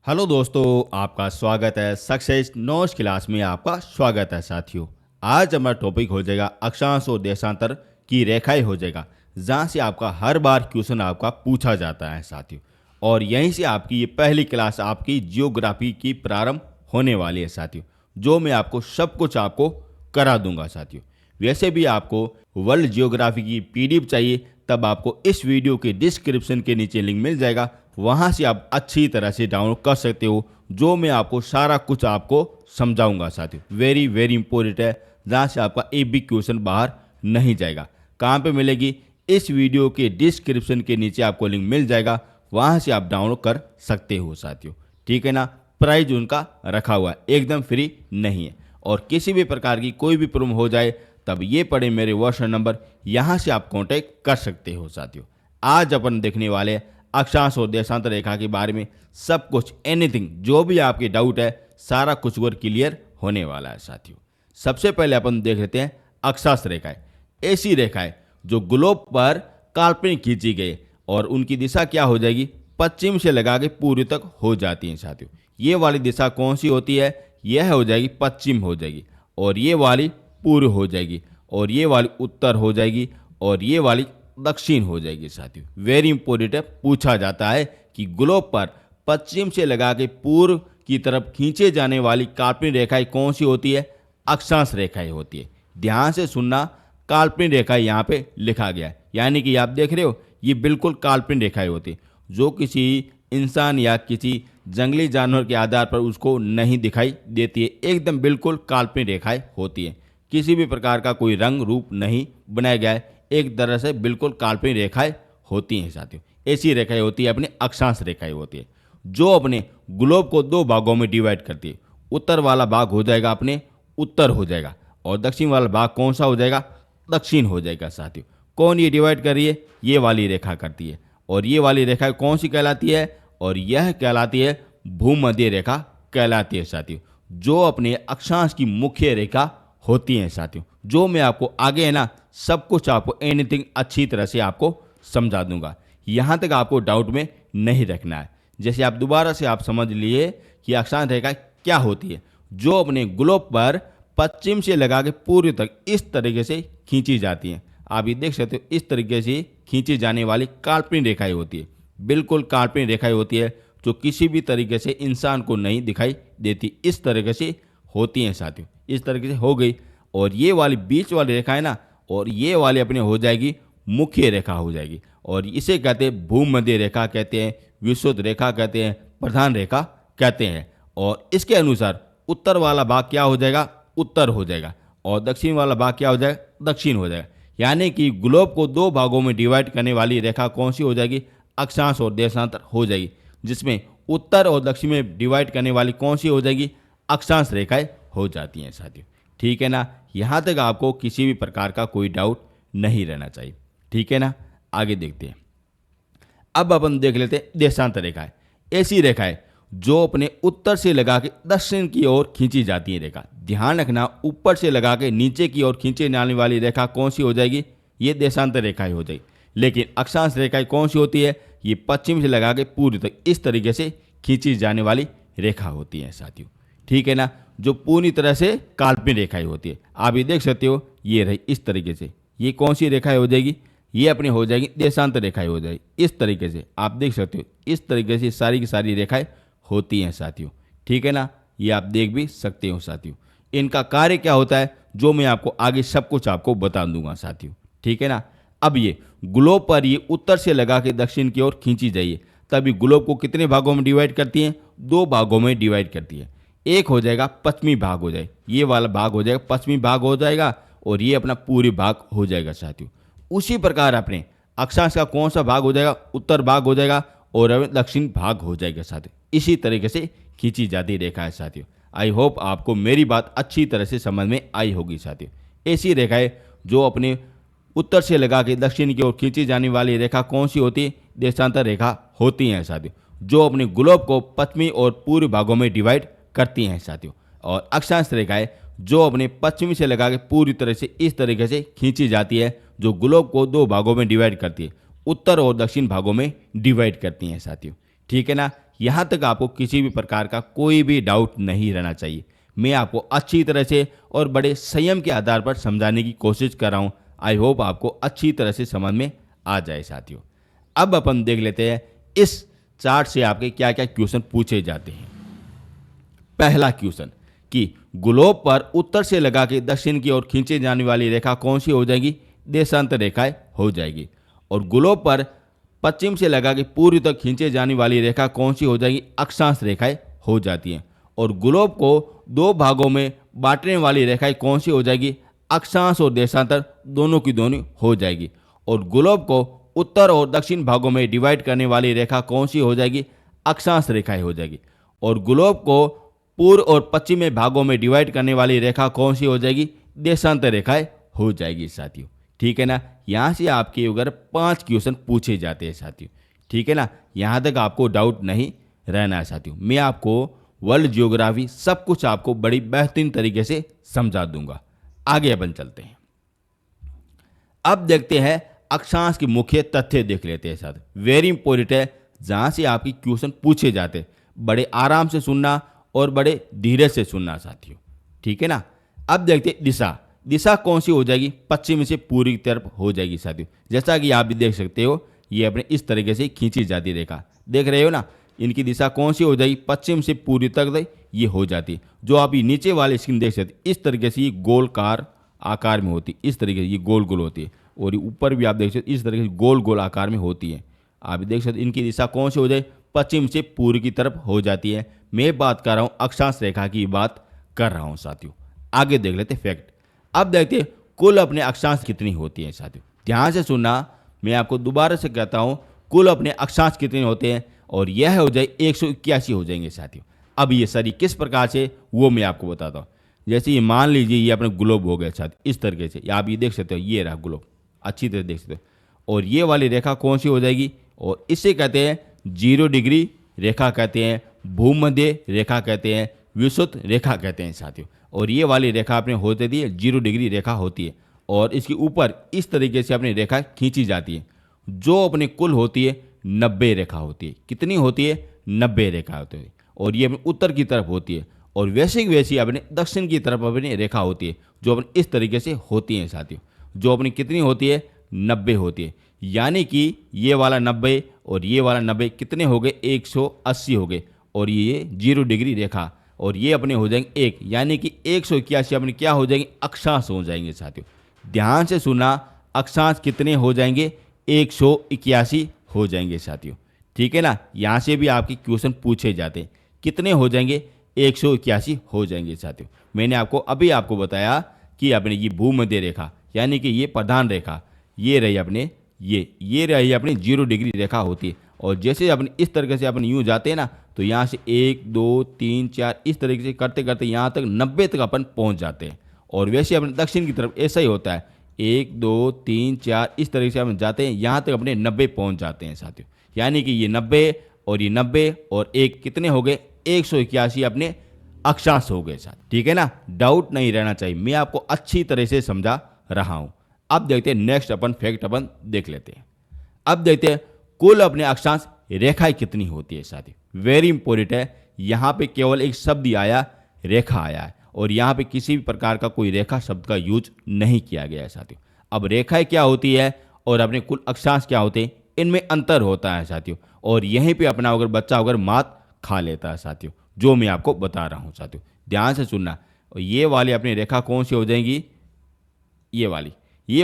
Hello दोस्तों, आपका स्वागत है सक्सेस नोट्स क्लास में। आपका स्वागत है साथियों। आज हमारा टॉपिक हो जाएगा अक्षांश और देशांतर की रेखाएं हो जाएगा, जहां से आपका हर बार क्वेश्चन आपका पूछा जाता है साथियों। और यहीं से आपकी ये पहली क्लास आपकी जियोग्राफी की प्रारंभ होने वाली है साथियों, जो मैं आपको सब कुछ आपको करा दूंगा साथियों। वैसे भी आपको वर्ल्ड जियोग्राफी की पीडीएफ चाहिए, तब आपको इस वीडियो के डिस्क्रिप्शन के नीचे लिंक मिल जाएगा, वहां से आप अच्छी तरह से डाउनलोड कर सकते हो, जो मैं आपको सारा कुछ आपको समझाऊंगा साथियों। वेरी वेरी इंपॉर्टेंट है, जहाँ से आपका एक भी क्वेश्चन बाहर नहीं जाएगा। कहाँ पे मिलेगी? इस वीडियो के डिस्क्रिप्शन के नीचे आपको लिंक मिल जाएगा, वहां से आप डाउनलोड कर सकते हो साथियों। ठीक है ना? प्राइस उनका रखा हुआ है, एकदम फ्री नहीं है। और किसी भी प्रकार की कोई भी प्रॉब्लम हो जाए, तब ये पड़े मेरे व्हाट्सएप नंबर, यहाँ से आप कांटेक्ट कर सकते हो साथियों। आज अपन देखने वाले हैं अक्षांश और देशांतर रेखा के बारे में सब कुछ, एनीथिंग जो भी आपके डाउट है सारा कुछ और क्लियर होने वाला है साथियों। सबसे पहले अपन देख लेते हैं अक्षांश रेखाएं। ऐसी रेखाएं जो ग्लोब पर काल्पनिक खींची गई और उनकी दिशा क्या हो जाएगी? पश्चिम से लगा के पूर्व तक हो जाती हैं साथियों। ये वाली दिशा कौन सी होती है? यह हो जाएगी पश्चिम हो जाएगी, और ये वाली पूर्व हो जाएगी, और ये वाली उत्तर हो जाएगी, और ये वाली दक्षिण हो जाएगी साथियों। वेरी इंपॉर्टेंट है, पूछा जाता है कि ग्लोब पर पश्चिम से लगा के पूर्व की तरफ खींचे जाने वाली काल्पनिक रेखाएं कौन सी होती है? अक्षांश रेखाएं होती है। ध्यान से सुनना, काल्पनिक रेखाएं यहाँ पे लिखा गया है, यानी कि आप देख रहे हो ये बिल्कुल काल्पनिक रेखाएं होती है, जो किसी इंसान या किसी जंगली जानवर के आधार पर उसको नहीं दिखाई देती है। एकदम बिल्कुल काल्पनिक रेखाएं होती है, किसी भी प्रकार का कोई रंग रूप नहीं बनाया गया है, एक तरह से बिल्कुल काल्पनिक रेखाएं होती हैं साथियों। ऐसी रेखाएं होती है अपने अक्षांश रेखाएं होती है, जो अपने ग्लोब को दो भागों में डिवाइड करती है। उत्तर वाला भाग हो जाएगा अपने उत्तर हो जाएगा, और दक्षिण वाला भाग कौन सा हो जाएगा? दक्षिण हो जाएगा साथियों। कौन ये डिवाइड कर रही है? ये वाली रेखा करती है। और ये वाली रेखा कौन सी कहलाती है? और यह कहलाती है भूमध्य रेखा कहलाती है साथियों, जो अपने अक्षांश की मुख्य रेखा होती हैं साथियों। जो मैं आपको आगे है ना सब कुछ आपको एनीथिंग अच्छी तरह से आपको समझा दूंगा, यहाँ तक आपको डाउट में नहीं रखना है। जैसे आप दोबारा से आप समझ लिए कि अक्षांश रेखा क्या होती है, जो अपने ग्लोब पर पश्चिम से लगा के पूर्व तक इस तरीके से खींची जाती हैं। आप ये देख सकते हो, इस तरीके से खींची जाने वाली काल्पनिक रेखाएं होती है, बिल्कुल काल्पनिक रेखाएं होती है, जो किसी भी तरीके से इंसान को नहीं दिखाई देती। इस तरीके से होती हैं साथियों, इस तरीके से हो गई। और ये वाली बीच वाली रेखा है ना, और ये वाली अपने हो जाएगी मुख्य रेखा हो जाएगी, और इसे कहते हैं भूमध्य रेखा कहते हैं, विषुवत रेखा कहते हैं, प्रधान रेखा कहते हैं। और इसके अनुसार उत्तर वाला भाग क्या हो जाएगा? उत्तर हो जाएगा, और दक्षिण वाला भाग क्या हो जाएगा? दक्षिण हो जाएगा। यानी कि ग्लोब को दो भागों में डिवाइड करने वाली रेखा कौन सी हो जाएगी? अक्षांश और देशांतर हो जाएगी, जिसमें उत्तर और दक्षिण में डिवाइड करने वाली कौन सी हो जाएगी? अक्षांश रेखाएं हो जाती हैं साथियों। ठीक है ना? यहाँ तक आपको किसी भी प्रकार का कोई डाउट नहीं रहना चाहिए। ठीक है ना? आगे देखते हैं। अब अपन देख लेते हैं देशांतर रेखाएं। ऐसी रेखाएं जो अपने उत्तर से लगा के दक्षिण की ओर खींची जाती है रेखा। ध्यान रखना, ऊपर से लगा के नीचे की ओर खींचे जाने वाली रेखा कौन सी हो जाएगी? ये देशांतर रेखाएं हो जाएगी। लेकिन अक्षांश रेखाएं कौन सी होती है? ये पश्चिम से लगा के पूर्व तक इस तरीके से खींची जाने वाली रेखा होती है साथियों। ठीक है ना? जो पूरी तरह से काल्पनिक रेखाएं होती है। आप ये देख सकते हो, ये रही इस तरीके से। ये कौन सी रेखाएं हो जाएगी? ये अपनी हो जाएगी देशांतर रेखाएं हो जाएगी। इस तरीके से आप देख सकते हो, इस तरीके से सारी की सारी रेखाएं होती हैं साथियों। ठीक है ना? ये आप देख भी सकते हो साथियों। इनका कार्य क्या होता है, जो मैं आपको आगे सब कुछ आपको बता दूंगा साथियों। ठीक है ना? अब ये ग्लोब पर ये उत्तर से लगा के दक्षिण की ओर खींची जाइए, तभी ग्लोब को कितने भागों में डिवाइड करती हैं? दो भागों में डिवाइड करती है। एक हो जाएगा पश्चिमी भाग हो जाए, ये वाला भाग हो जाएगा पश्चिमी भाग हो जाएगा, और ये अपना पूर्वी भाग हो जाएगा साथियों। उसी प्रकार अपने अक्षांश का कौन सा भाग हो जाएगा? उत्तर भाग हो जाएगा, और दक्षिण भाग हो जाएगा साथियों। इसी तरीके से खींची जाती रेखा है साथियों। आई होप आपको मेरी बात अच्छी तरह से समझ में आई होगी साथियों। ऐसी रेखाएं जो अपने उत्तर से लगा के दक्षिण की ओर खींची जाने वाली रेखा कौन सी होती है? देशांतर रेखा होती हैं साथियों, जो अपने ग्लोब को पश्चिमी और पूर्व भागों में डिवाइड करती हैं साथियों। और अक्षांश रेखाएं जो अपने पश्चिमी से लगा के पूरी तरह से इस तरीके से खींची जाती है, जो ग्लोब को दो भागों में डिवाइड करती है, उत्तर और दक्षिण भागों में डिवाइड करती हैं साथियों। ठीक है ना? यहाँ तक आपको किसी भी प्रकार का कोई भी डाउट नहीं रहना चाहिए। मैं आपको अच्छी तरह से और बड़े संयम के आधार पर समझाने की कोशिश कर रहा हूँ। आई होप आपको अच्छी तरह से समझ में आ जाए साथियों। अब अपन देख लेते हैं इस चार्ट से आपके क्या क्या क्वेश्चन पूछे जाते हैं। पहला क्वेश्चन कि ग्लोब पर उत्तर से लगा के दक्षिण की ओर खींचे जाने वाली रेखा कौन सी हो जाएगी? देशांतर रेखाएं हो जाएगी। और ग्लोब पर पश्चिम से लगा के पूर्व तक खींचे जाने वाली रेखा कौन सी हो जाएगी? अक्षांश रेखाएं हो जाती हैं। और ग्लोब को दो भागों में बांटने वाली रेखाएं कौन सी हो जाएगी? अक्षांश और देशांतर दोनों की दोनों हो जाएगी। और ग्लोब को उत्तर और दक्षिण भागों में डिवाइड करने वाली रेखा कौन सी हो जाएगी? अक्षांश रेखाएं हो जाएगी। और ग्लोब को पूर्व और पश्चिमी भागों में डिवाइड करने वाली रेखा कौन सी हो जाएगी? देशांतर रेखाएं हो जाएगी साथियों। ठीक है ना। यहाँ से आपके अगर 5 क्वेश्चन पूछे जाते हैं साथियों। ठीक है ना। यहाँ तक आपको डाउट नहीं रहना है साथियों। मैं आपको वर्ल्ड ज्योग्राफी सब कुछ आपको बड़ी बेहतरीन तरीके से समझा दूंगा। आगे अपन चलते हैं। अब देखते हैं अक्षांश के मुख्य तथ्य देख लेते हैं साथ। वेरी इंपॉर्टेंट है, जहाँ से आपकी क्वेश्चन पूछे जाते हैं। बड़े आराम से सुनना और बड़े धीरे से सुनना साथियों। ठीक है ना। अब देखते हैं दिशा। दिशा कौन सी हो जाएगी? पश्चिम से पूर्व की तरफ हो जाएगी साथियों। जैसा कि आप भी देख सकते हो, ये अपने इस तरीके से खींची जाती रेखा देख रहे हो ना। इनकी दिशा कौन सी हो जाएगी? पश्चिम से पूर्व तक ये हो जाती है। जो आप ये नीचे वाले स्क्रीन देख सकते इस तरीके से ये गोलकार आकार में होती है। इस तरीके से ये गोल गोल होती है। और ऊपर भी आप देख सकते इस तरीके से गोल गोल आकार में होती है। आप देख सकते इनकी दिशा कौन सी हो जाए? पश्चिम से पूर्व की तरफ हो जाती है। मैं बात कर रहा हूँ अक्षांश रेखा की बात कर रहा हूँ साथियों। आगे देख लेते फैक्ट। अब देखते कुल अपने अक्षांश कितनी होती है साथियों। ध्यान से सुनना, मैं आपको दोबारा से कहता हूँ कुल अपने अक्षांश कितने होते हैं, और यह हो जाए 181 हो जाएंगे साथियों। अब ये सारी किस प्रकार से वो मैं आपको बताता हूँ। जैसे ये मान लीजिए ये अपने ग्लोब हो गया साथ इस तरीके से। आप ये देख सकते हो, ये रहा ग्लोब, अच्छी तरह देख सकते हो। और ये वाली रेखा कौन सी हो जाएगी? और इसे कहते हैं 0 डिग्री रेखा कहते हैं, भूमध्य रेखा कहते हैं, विषुवत रेखा कहते हैं साथियों। और ये वाली रेखा अपने होते थी 0 डिग्री रेखा होती है। और इसके ऊपर इस तरीके से अपनी रेखा खींची जाती है, जो अपने कुल होती है 90 रेखा होती है। कितनी होती है? 90 रेखा होती है। और ये अपने उत्तर की तरफ होती है। और वैसे की वैसी अपने दक्षिण की तरफ अपनी रेखा होती है, जो अपने इस तरीके से होती है साथियों। जो अपनी कितनी होती है? 90 होती है। यानी कि ये वाला 90 और ये वाला 90 कितने हो गए? 180 हो गए। और ये 0 डिग्री रेखा और ये अपने हो जाएंगे 1, यानी कि 181 अपने क्या हो जाएंगे? अक्षांश हो जाएंगे साथियों। ध्यान से सुना, अक्षांश कितने हो जाएंगे? 181 हो जाएंगे साथियों। ठीक है ना। यहाँ से भी आपके क्वेश्चन पूछे जाते हैं, कितने हो जाएंगे? 181 हो जाएंगे साथियों। मैंने अभी आपको बताया कि अपने ये भूमध्य रेखा यानी कि ये प्रधान रेखा ये रही अपने ये रही अपनी 0 डिग्री रेखा होती है। और जैसे अपने इस तरीके से अपन यूँ जाते हैं ना, तो यहाँ से 1 2 3 4 इस तरीके से करते करते यहाँ तक 90 तक अपन पहुँच जाते हैं। और वैसे अपने दक्षिण की तरफ ऐसा ही होता है, 1 2 3 4 इस तरीके से अपन जाते हैं, यहाँ तक अपने 90 पहुँच जाते हैं साथियों। यानी कि ये 90 और ये 90 और 1 कितने हो गए? 181 अपने अक्षांश हो गए साथ। ठीक है ना। डाउट नहीं रहना चाहिए, मैं आपको अच्छी तरह से समझा रहा हूँ। अब देखते हैं नेक्स्ट अपन फैक्ट अपन देख लेते हैं। अब देखते हैं कुल अपने अक्षांश रेखाएं कितनी होती है साथी। वेरी इंपॉर्टेंट है, यहाँ पे केवल एक शब्द ही आया, रेखा आया है, और यहाँ पे किसी भी प्रकार का कोई रेखा शब्द का यूज नहीं किया गया है साथियों। अब रेखाएं क्या होती है और अपने कुल अक्षांश क्या होते हैं, इनमें अंतर होता है साथियों। और यहीं पे अपना अगर बच्चा अगर मात खा लेता है साथियों, जो मैं आपको बता रहा हूँ साथियों। ध्यान से सुनना। और ये वाली अपनी रेखा कौन सी हो जाएंगी? ये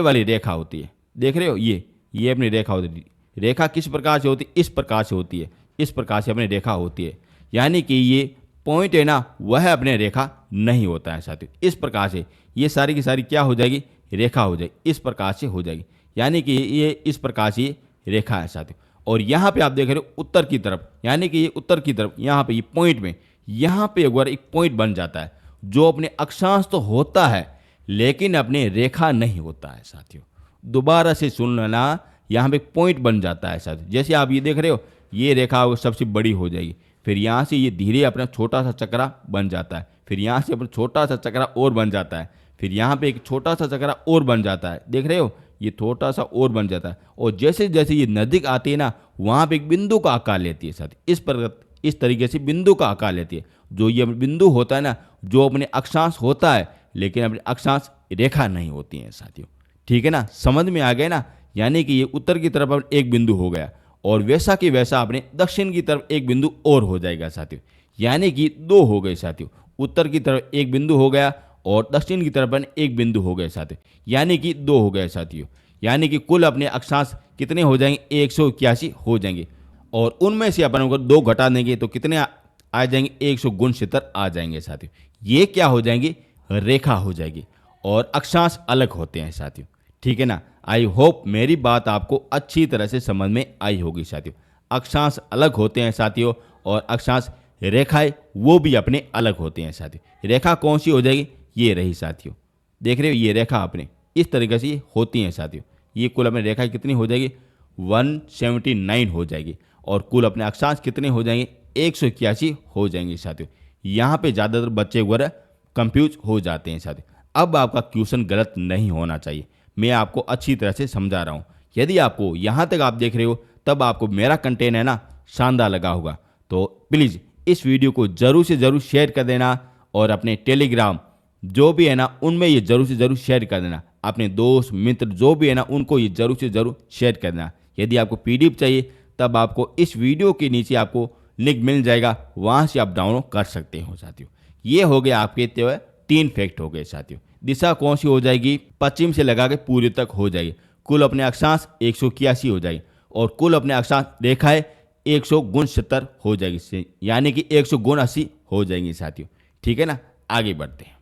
वाली रेखा होती है, देख रहे हो, ये अपनी रेखा होती है। रेखा किस प्रकार से होती है? इस प्रकार से होती है, इस प्रकार से अपनी रेखा होती है। यानी कि ये पॉइंट है ना, वह अपने रेखा नहीं होता है साथियों। इस प्रकार से ये सारी की सारी क्या हो जाएगी? रेखा हो जाएगी, इस प्रकार से हो जाएगी। यानी कि ये इस प्रकार से रेखा है साथियों। और यहाँ पे आप देख रहे हो उत्तर की तरफ, यानी कि ये उत्तर की तरफ, यहाँ पे ये पॉइंट में, यहाँ पे अगर एक पॉइंट बन जाता है, जो अपने अक्षांश तो होता है लेकिन अपने रेखा नहीं होता है साथियों। दोबारा से सुन लेना, यहाँ पे पॉइंट बन जाता है साथियों। जैसे आप ये देख रहे हो, ये रेखा सबसे बड़ी हो जाएगी, फिर यहाँ से ये धीरे अपना छोटा सा चक्रा बन जाता है, फिर यहाँ से अपना छोटा सा चक्रा और बन जाता है, फिर यहाँ पे एक छोटा सा चक्रा और बन जाता है, देख रहे हो, ये छोटा सा और बन जाता है। और जैसे जैसे ये नज़दीक आती है ना, वहाँ पे एक बिंदु का आकार लेती है साथी। इस तरीके से बिंदु का आकार लेती है। जो ये बिंदु होता है ना, जो अपने अक्षांश होता है लेकिन अपने अक्षांश रेखा नहीं होती है साथियों। ठीक है ना, समझ में आ गया ना। यानी कि ये उत्तर की तरफ अब एक बिंदु हो गया और वैसा कि वैसा अपने दक्षिण की तरफ एक बिंदु और हो जाएगा साथियों। यानी कि दो हो गए साथियों, उत्तर की तरफ एक बिंदु हो गया और दक्षिण की तरफ एक बिंदु हो गए साथियों, यानी कि दो हो गए साथियों। यानी कि कुल अपने अक्षांश कितने हो जाएंगे, 181 हो जाएंगे। और उनमें से अपन अगर दो घटा देंगे तो कितने आ जाएंगे, 169 आ जाएंगे साथियों। ये क्या हो जाएंगे, रेखा हो जाएगी और अक्षांश अलग होते हैं साथियों। ठीक है ना, आई होप मेरी बात आपको अच्छी तरह से समझ में आई होगी साथियों। अक्षांश अलग होते हैं साथियों और अक्षांश रेखाएं वो भी अपने अलग होते हैं साथियों। रेखा कौन सी हो जाएगी, ये रही साथियों, देख रहे हो ये रेखा अपने इस तरीके से होती हैं साथियों। ये कुल अपने रेखा कितनी हो जाएगी, 179 हो जाएगी और कुल अपने अक्षांश कितने हो जाएंगे, 181 हो जाएंगे साथियों। यहाँ पे ज़्यादातर बच्चे वगैरह कंफ्यूज हो जाते हैं साथियों। अब आपका क्वेश्चन गलत नहीं होना चाहिए, मैं आपको अच्छी तरह से समझा रहा हूँ। यदि आपको यहाँ तक आप देख रहे हो तब आपको मेरा कंटेंट है ना शानदार लगा होगा, तो प्लीज़ इस वीडियो को ज़रूर से ज़रूर शेयर कर देना और अपने टेलीग्राम जो भी है ना उनमें ये ज़रूर से ज़रूर शेयर कर देना। अपने दोस्त मित्र जो भी है ना उनको ये ज़रूर से ज़रूर शेयर कर देना। यदि आपको पीडीएफ चाहिए तब आपको इस वीडियो के नीचे आपको लिंक मिल जाएगा, वहाँ से आप डाउनलोड कर सकते हो साथियों। ये हो गया आपके 3 फैक्ट हो गए साथियों। दिशा कौन सी हो जाएगी, पश्चिम से लगा के पूर्व तक हो जाएगी। कुल अपने अक्षांश 181 हो जाएगी और कुल अपने अक्षांश रेखाएं 169 हो जाएगी, यानी कि 180 हो जाएंगी साथियों। ठीक है ना, आगे बढ़ते हैं।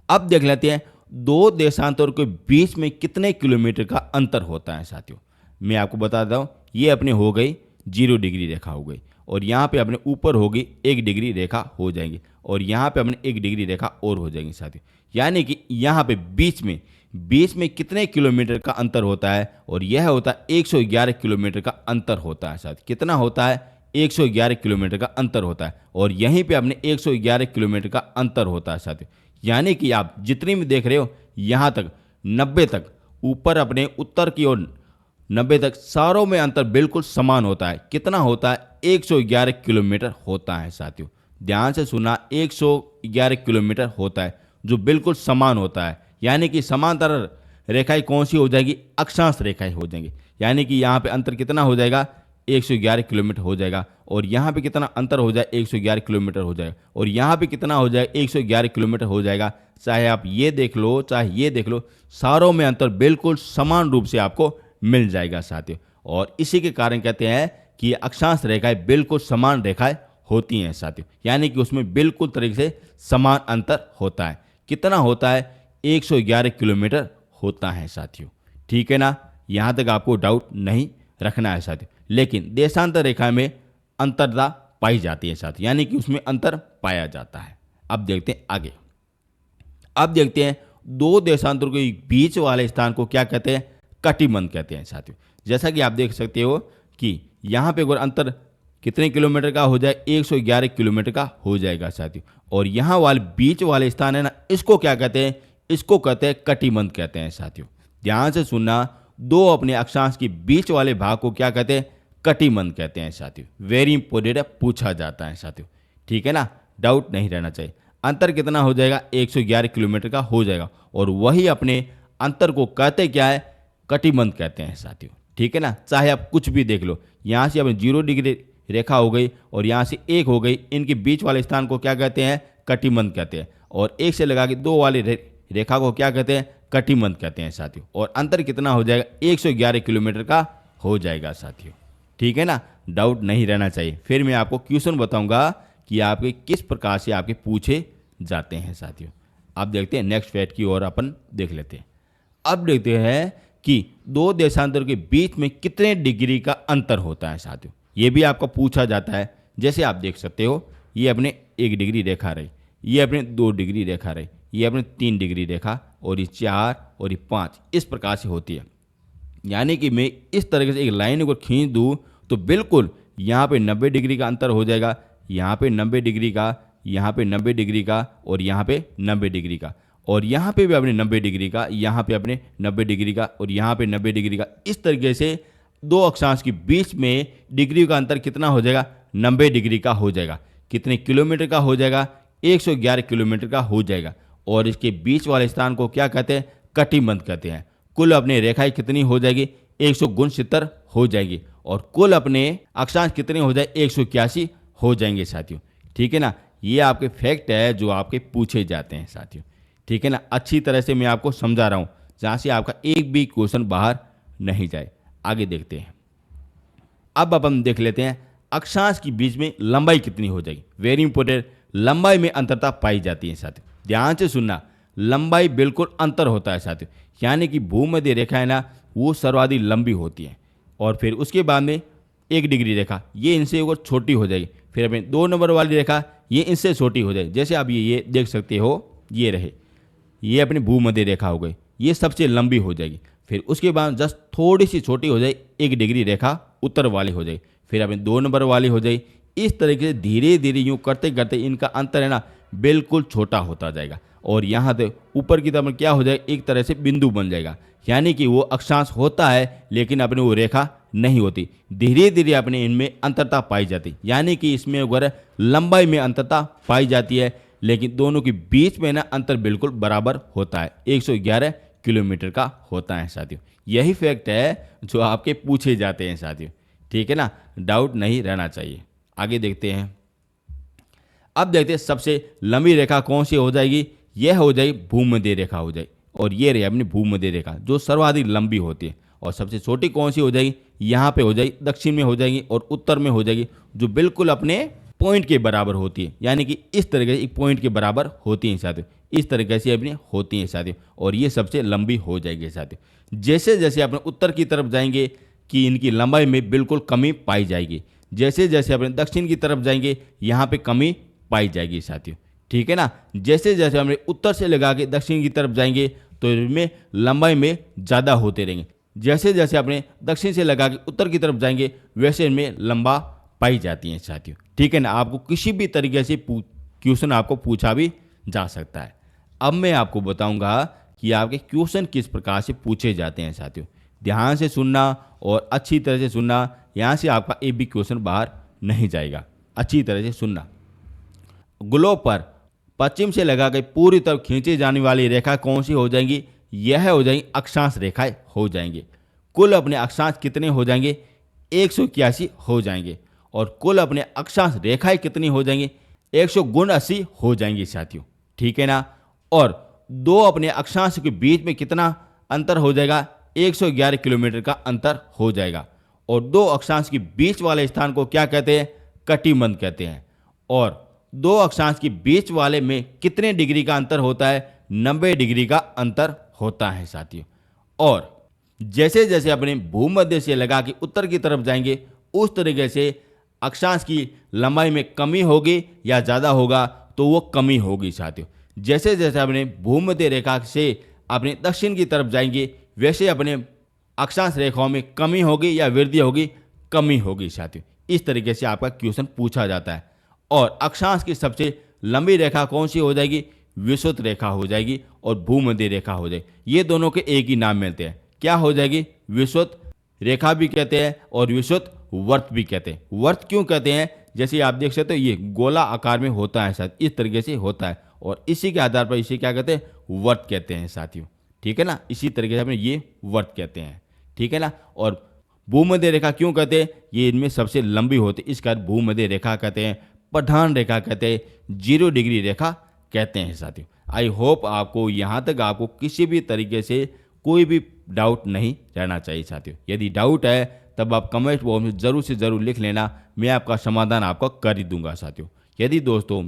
अब देख लेते हैं दो देशांतरों के बीच में कितने किलोमीटर का अंतर होता है साथियों। मैं आपको बताता हूँ, ये अपने हो गई 0 डिग्री रेखा हो गई और यहाँ पे अपने ऊपर होगी 1 डिग्री रेखा हो जाएंगी और यहाँ पे अपने 1 डिग्री रेखा और हो जाएंगी साथियों। यानी कि यहाँ पे बीच में कितने किलोमीटर का अंतर होता है, और यह होता है 111 किलोमीटर का अंतर होता है साथियों। कितना होता है, 111 किलोमीटर का अंतर होता है और यहीं पे अपने 111 किलोमीटर का अंतर होता है साथियों। यानी कि आप जितनी भी देख रहे हो यहाँ तक 90 तक, ऊपर अपने उत्तर की ओर 90 तक सारों में अंतर बिल्कुल समान होता है। कितना होता है, 111 किलोमीटर होता है साथियों। ध्यान से सुना, 111 किलोमीटर होता है जो बिल्कुल समान होता है। यानी कि समांतर रेखाएं कौन सी हो जाएगी, अक्षांश रेखाएं हो जाएंगी। यानी कि यहाँ पे अंतर कितना हो जाएगा, 111 किलोमीटर हो जाएगा और यहाँ पे कितना अंतर हो जाए, 111 किलोमीटर हो जाएगा और यहाँ पे कितना हो जाए, 111 किलोमीटर हो जाएगा। चाहे आप ये देख लो चाहे ये देख लो, सारों में अंतर बिल्कुल समान रूप से आपको मिल जाएगा साथियों। और इसी के कारण कहते हैं कि अक्षांश रेखाएं बिल्कुल समान रेखाएं होती हैं साथियों। यानी कि उसमें बिल्कुल तरीके से समान अंतर होता है। कितना होता है, 111 किलोमीटर होता है साथियों। ठीक है ना, यहाँ तक आपको डाउट नहीं रखना है साथियों। लेकिन देशांतर रेखा में अंतरता पाई जाती है साथियों, यानी कि उसमें अंतर पाया जाता है। अब देखते हैं आगे। अब देखते हैं दो देशांतरों के बीच वाले स्थान को क्या कहते हैं, कटिबंध कहते हैं साथियों। जैसा कि आप देख सकते हो कि यहाँ पे अगर अंतर कितने किलोमीटर का हो जाए, 111 किलोमीटर का हो जाएगा साथियों। और यहाँ वाले बीच वाले स्थान है ना, इसको क्या कहते हैं, इसको कहते हैं कटिबंध कहते हैं साथियों। ध्यान से सुनना, दो अपने अक्षांश के बीच वाले भाग को क्या कहते हैं, कटिबंध कहते हैं साथियों। वेरी इंपॉर्टेंट है, पूछा जाता है साथियों। ठीक है ना, डाउट नहीं रहना चाहिए। अंतर कितना हो जाएगा, 111 किलोमीटर का हो जाएगा और वही अपने अंतर को कहते क्या है, कटिबंध कहते हैं साथियों। ठीक है ना, चाहे आप कुछ भी देख लो, यहाँ से अपने 0 डिग्री रेखा हो गई और यहाँ से 1 हो गई, इनके बीच वाले स्थान को क्या कहते हैं, कटिबंध कहते हैं। और 1 से लगा के 2 वाली रेखा को क्या कहते हैं, कटिबंध कहते हैं साथियों। और अंतर कितना हो जाएगा, 111 किलोमीटर का हो जाएगा साथियों। ठीक है ना, डाउट नहीं रहना चाहिए। फिर मैं आपको क्वेश्चन बताऊंगा कि आपके किस प्रकार से आपके पूछे जाते हैं साथियों। अब देखते हैं नेक्स्ट फैक्ट की ओर अपन देख लेते हैं। अब देखते हैं कि दो देशांतरों के बीच में कितने डिग्री का अंतर होता है साथियों। ये भी आपको पूछा जाता है। जैसे आप देख सकते हो, ये अपने 1 डिग्री रेखा रही, ये अपने 2 डिग्री रेखा रही, ये अपने 3 डिग्री रेखा और ये 4 और ये 5, इस प्रकार से होती है। यानी कि मैं इस तरीके से एक लाइन को खींच दूँ तो बिल्कुल यहाँ पे 90 डिग्री का अंतर हो जाएगा, यहाँ पे 90 डिग्री का, यहाँ पे 90 डिग्री का और यहाँ पे 90 डिग्री का और यहाँ पे भी अपने 90 डिग्री का, यहाँ पे अपने 90 डिग्री का और यहाँ पे 90 डिग्री का। इस तरीके से दो अक्षांश के बीच में डिग्री का अंतर कितना हो जाएगा, 90 डिग्री का हो जाएगा। कितने किलोमीटर का हो जाएगा? 111 किलोमीटर का हो जाएगा। और इसके बीच वाले स्थान को क्या कहते हैं? कटिबंध कहते हैं। कुल अपनी रेखाएं कितनी हो जाएगी? 169 हो जाएगी। और कुल अपने अक्षांश कितने हो जाए? 181 हो जाएंगे साथियों। ठीक है ना, ये आपके फैक्ट है जो आपके पूछे जाते हैं साथियों। ठीक है ना, अच्छी तरह से मैं आपको समझा रहा हूँ जहाँ से आपका एक भी क्वेश्चन बाहर नहीं जाए। आगे देखते हैं। अब अपन देख लेते हैं अक्षांश के बीच में लंबाई कितनी हो जाएगी। वेरी इंपॉर्टेंट, लंबाई में अंतरता पाई जाती है साथियों। ध्यान से सुनना, लंबाई बिल्कुल अंतर होता है साथियों। यानी कि भूमध्य रेखा है ना, वो सर्वाधिक लंबी होती है। और फिर उसके बाद में 1 डिग्री रेखा, ये इनसे और छोटी हो जाएगी। फिर अपने 2 नंबर वाली रेखा, ये इनसे छोटी हो जाएगी। जैसे आप ये देख सकते हो, ये रहे, ये अपनी भूमध्य रेखा हो गई, ये सबसे लंबी हो जाएगी। फिर उसके बाद जस्ट थोड़ी सी छोटी हो जाए, 1 डिग्री रेखा उत्तर वाली हो जाएगी। फिर अपनी 2 नंबर वाली हो जाएगी। इस तरीके से धीरे धीरे यूँ करते करते इनका अंतर है ना बिल्कुल छोटा होता जाएगा। और यहाँ से ऊपर की तरफ क्या हो जाएगा? एक तरह से बिंदु बन जाएगा। यानी कि वो अक्षांश होता है लेकिन अपनी वो रेखा नहीं होती। धीरे धीरे अपने इनमें अंतरता पाई जाती, यानी कि इसमें अगर लंबाई में अंतरता पाई जाती है लेकिन दोनों के बीच में ना अंतर बिल्कुल बराबर होता है। 111 किलोमीटर का होता है साथियों। यही फैक्ट है जो आपके पूछे जाते हैं साथियों। ठीक है ना, डाउट नहीं रहना चाहिए। आगे देखते हैं। अब देखते हैं सबसे लंबी रेखा कौन सी हो जाएगी। यह हो जाएगी भूमध्य रेखा हो जाएगी। और ये रही अपनी भूमध्य रेखा जो सर्वाधिक लंबी होती है। और सबसे छोटी कौन सी हो जाएगी? यहाँ पे हो जाएगी, दक्षिण में हो जाएगी और उत्तर में हो जाएगी, जो बिल्कुल अपने पॉइंट के बराबर होती है। यानी कि इस तरीके से एक पॉइंट के बराबर होती हैं साथियों। इस तरीके से अपनी होती हैं साथियों। और ये सबसे लंबी हो जाएगी साथियों। जैसे जैसे अपने उत्तर की तरफ जाएंगे कि इनकी लंबाई में बिल्कुल कमी पाई जाएगी। जैसे जैसे अपने दक्षिण की तरफ जाएंगे यहाँ पे कमी पाई जाएगी साथियों। ठीक है ना, जैसे जैसे हमने उत्तर से लगा के दक्षिण की तरफ जाएंगे तो इनमें लंबाई में ज़्यादा होते रहेंगे। जैसे जैसे अपने दक्षिण से लगा के उत्तर की तरफ जाएंगे वैसे इनमें लंबा पाई जाती हैं साथियों। ठीक है ना, आपको किसी भी तरीके से क्वेश्चन आपको पूछा भी जा सकता है। अब मैं आपको बताऊंगा कि आपके क्वेश्चन किस प्रकार से पूछे जाते हैं साथियों। ध्यान से सुनना और अच्छी तरह से सुनना, यहाँ से आपका एक भी क्वेश्चन बाहर नहीं जाएगा। अच्छी तरह से सुनना। ग्लोब पर पश्चिम से लगा के पूरी तरफ खींची जाने वाली रेखा कौन सी हो जाएंगी? यह हो जाएंगी अक्षांश रेखाएं हो जाएंगे। कुल अपने अक्षांश कितने हो जाएंगे? 181 हो जाएंगे। और कुल अपने अक्षांश रेखाएं कितनी हो जाएंगी? 180 हो जाएंगी साथियों। ठीक है ना, और दो अपने अक्षांश के बीच में कितना अंतर हो जाएगा? 111 किलोमीटर का अंतर हो जाएगा। और दो अक्षांश के बीच वाले स्थान को क्या कहते हैं? कटिबंध कहते हैं। और दो अक्षांश के बीच वाले में कितने डिग्री का अंतर होता है? 90 डिग्री का अंतर होता है साथियों। और जैसे जैसे अपने भूमध्य से लगा के उत्तर की तरफ जाएंगे उस तरीके से अक्षांश की लंबाई में कमी होगी या ज़्यादा होगा तो वो कमी होगी साथियों। जैसे जैसे अपने भूमध्य रेखा से अपने दक्षिण की तरफ जाएंगे वैसे अपने अक्षांश रेखाओं में कमी होगी या वृद्धि होगी? कमी होगी साथियों। इस तरीके से आपका क्वेश्चन पूछा जाता है। और अक्षांश की सबसे लंबी रेखा कौन सी हो जाएगी? विषुवत रेखा हो जाएगी और भूमध्य रेखा हो जाएगी। ये दोनों के एक ही नाम मिलते हैं। क्या हो जाएगी? विषुवत रेखा भी कहते हैं और विषुवत वर्त भी कहते हैं। वर्त क्यों कहते हैं? जैसे आप देख सकते हो ये गोला आकार में होता है साथ, इस तरीके से होता है और इसी के आधार पर इसे क्या कहते हैं? वर्त कहते हैं साथियों। ठीक है ना, इसी तरीके से हमें ये वर्त कहते हैं। ठीक है ना, और भूमध्य रेखा क्यों कहते हैं? ये इनमें सबसे लंबी होती है, इस कारण भूमध्य रेखा कहते हैं, प्रधान रेखा कहते हैं, 0 डिग्री रेखा कहते हैं साथियों। आई होप आपको यहाँ तक आपको किसी भी तरीके से कोई भी डाउट नहीं रहना चाहिए साथियों। यदि डाउट है तब आप कमेंट बॉक्स में ज़रूर से ज़रूर लिख लेना, मैं आपका समाधान आपको कर ही दूंगा साथियों। यदि दोस्तों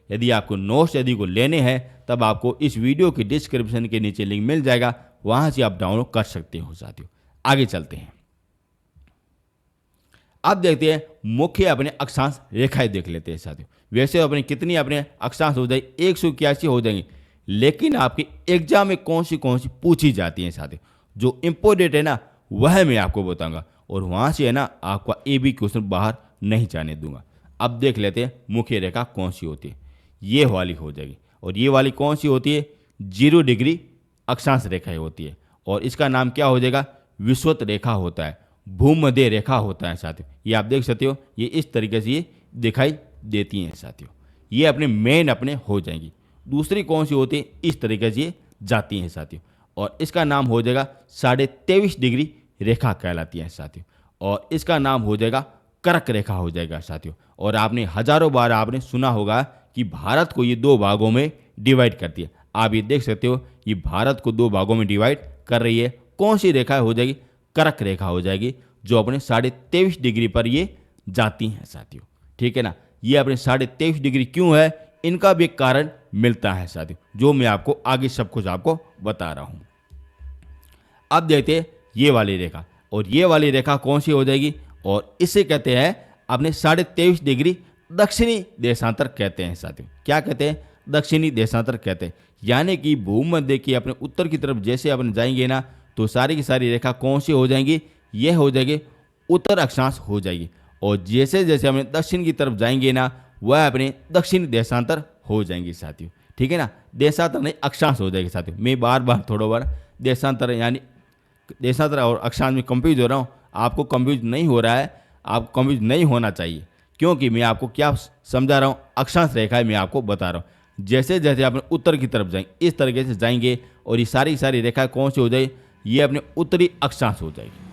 यदि आपको नोट्स यदि को लेने हैं तब आपको इस वीडियो की डिस्क्रिप्शन के नीचे लिंक मिल जाएगा, वहाँ से आप डाउनलोड कर सकते हो साथियों। आगे चलते हैं। अब देखते हैं मुख्य अपने अक्षांश रेखाएं देख लेते हैं साथियों। वैसे अपने कितनी अपने अक्षांश हो जाएगी? 181 हो जाएंगे। लेकिन आपके एग्जाम में कौन सी पूछी जाती हैं साथियों, जो इम्पोर्टेंट है ना वह मैं आपको बताऊंगा और वहाँ से है ना आपका ए बी क्वेश्चन बाहर नहीं जाने दूंगा। अब देख लेते हैं मुख्य रेखा कौन सी होती है। ये वाली हो जाएगी। और ये वाली कौन सी होती है? 0 डिग्री अक्षांश रेखाएं होती है और इसका नाम क्या हो जाएगा? विषुवत रेखा होता है। भूमध्य रेखा होता है साथियों। ये आप देख सकते हो, ये इस तरीके से ये दिखाई देती हैं साथियों। ये अपने मेन अपने हो जाएंगी। दूसरी कौन सी होती है, इस तरीके से ये जाती हैं साथियों, और इसका नाम हो जाएगा 23.5 डिग्री रेखा कहलाती है साथियों, और इसका नाम हो जाएगा कर्क रेखा हो जाएगा साथियों। और आपने हजारों बार आपने सुना होगा कि भारत को ये दो भागों में डिवाइड करती है। आप ये देख सकते हो, ये भारत को दो भागों में डिवाइड कर रही है। कौन सी रेखा हो जाएगी, कर्क रेखा हो जाएगी, जो अपने 23.5 डिग्री पर ये जाती हैं साथियों। ठीक है ना। ये अपने 23.5 डिग्री क्यों है, इनका भी एक कारण मिलता है साथियों, जो मैं आपको आगे सब कुछ आपको बता रहा हूं। अब देखते हैं ये वाली रेखा, और ये वाली रेखा कौन सी हो जाएगी, और इसे कहते हैं अपने 23.5 डिग्री दक्षिणी देशांतर कहते हैं साथियों। क्या कहते हैं, दक्षिणी देशांतर कहते हैं। यानी कि भूमध्य की अपने उत्तर की तरफ जैसे अपन जाएंगे ना, तो सारी की सारी रेखा कौन सी हो जाएंगी, ये हो जाएगी उत्तर अक्षांश हो जाएगी। और जैसे जैसे अपने दक्षिण की तरफ जाएंगे ना, वह अपने दक्षिणी देशांतर हो जाएंगी साथियों। ठीक है ना। देशांतर नहीं, अक्षांश हो जाएगी साथियों। मैं बार बार थोड़ा बार देशांतर यानी देशांतर और अक्षांश में कंफ्यूज हो रहा हूँ। आपको कंफ्यूज नहीं हो रहा है, आपको कंफ्यूज नहीं होना चाहिए, क्योंकि मैं आपको क्या समझा रहा हूँ, अक्षांश रेखा है मैं आपको बता रहा हूँ। जैसे जैसे आप उत्तर की तरफ जाएंगे, इस तरीके से जाएंगे, और ये सारी की सारी रेखाएं कौन सी हो जाएगी, ये अपने उत्तरी अक्षांश हो जाएगी।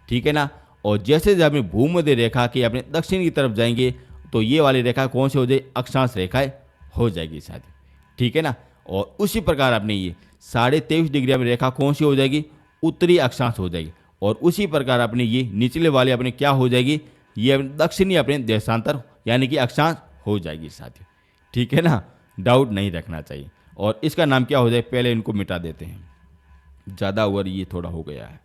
ठीक है ना। और जैसे जब अपने भूमध्य रेखा के अपने दक्षिण की तरफ जाएंगे, तो ये वाली रेखा कौन सी हो जाएगी, अक्षांश रेखाएं हो जाएगी साथियों। ठीक है ना। और उसी प्रकार आपने ये 23.5 डिग्री में रेखा कौन सी हो जाएगी, उत्तरी अक्षांश हो जाएगी। और उसी प्रकार अपने ये निचले वाले अपने क्या हो जाएगी, ये अपने दक्षिणी अपने देशांतर यानी कि अक्षांश हो जाएगी साथियों। ठीक है ना, डाउट नहीं रखना चाहिए। और इसका नाम क्या हो जाए, पहले इनको मिटा देते हैं, ज़्यादा ओवर ये थोड़ा हो गया है,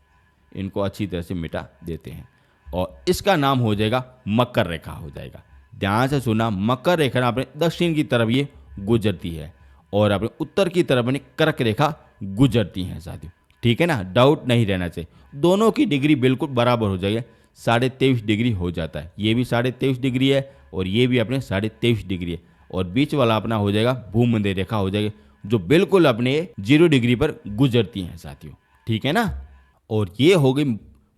इनको अच्छी तरह से मिटा देते हैं। और इसका नाम हो जाएगा मकर रेखा हो जाएगा। ध्यान से सुना, मकर रेखा अपने दक्षिण की तरफ ये गुजरती है, और अपने उत्तर की तरफ अपनी कर्क रेखा गुजरती है साथियों। ठीक है ना, डाउट नहीं रहना चाहिए। दोनों की डिग्री बिल्कुल बराबर हो जाएगी, 23.5 डिग्री हो जाता है। ये भी 23.5 डिग्री है, और ये भी अपने 23.5 डिग्री है, और बीच वाला अपना हो जाएगा भूमध्य रेखा हो जाएगी, जो बिल्कुल अपने 0 डिग्री पर गुजरती हैं साथियों। ठीक है ना। और ये हो गई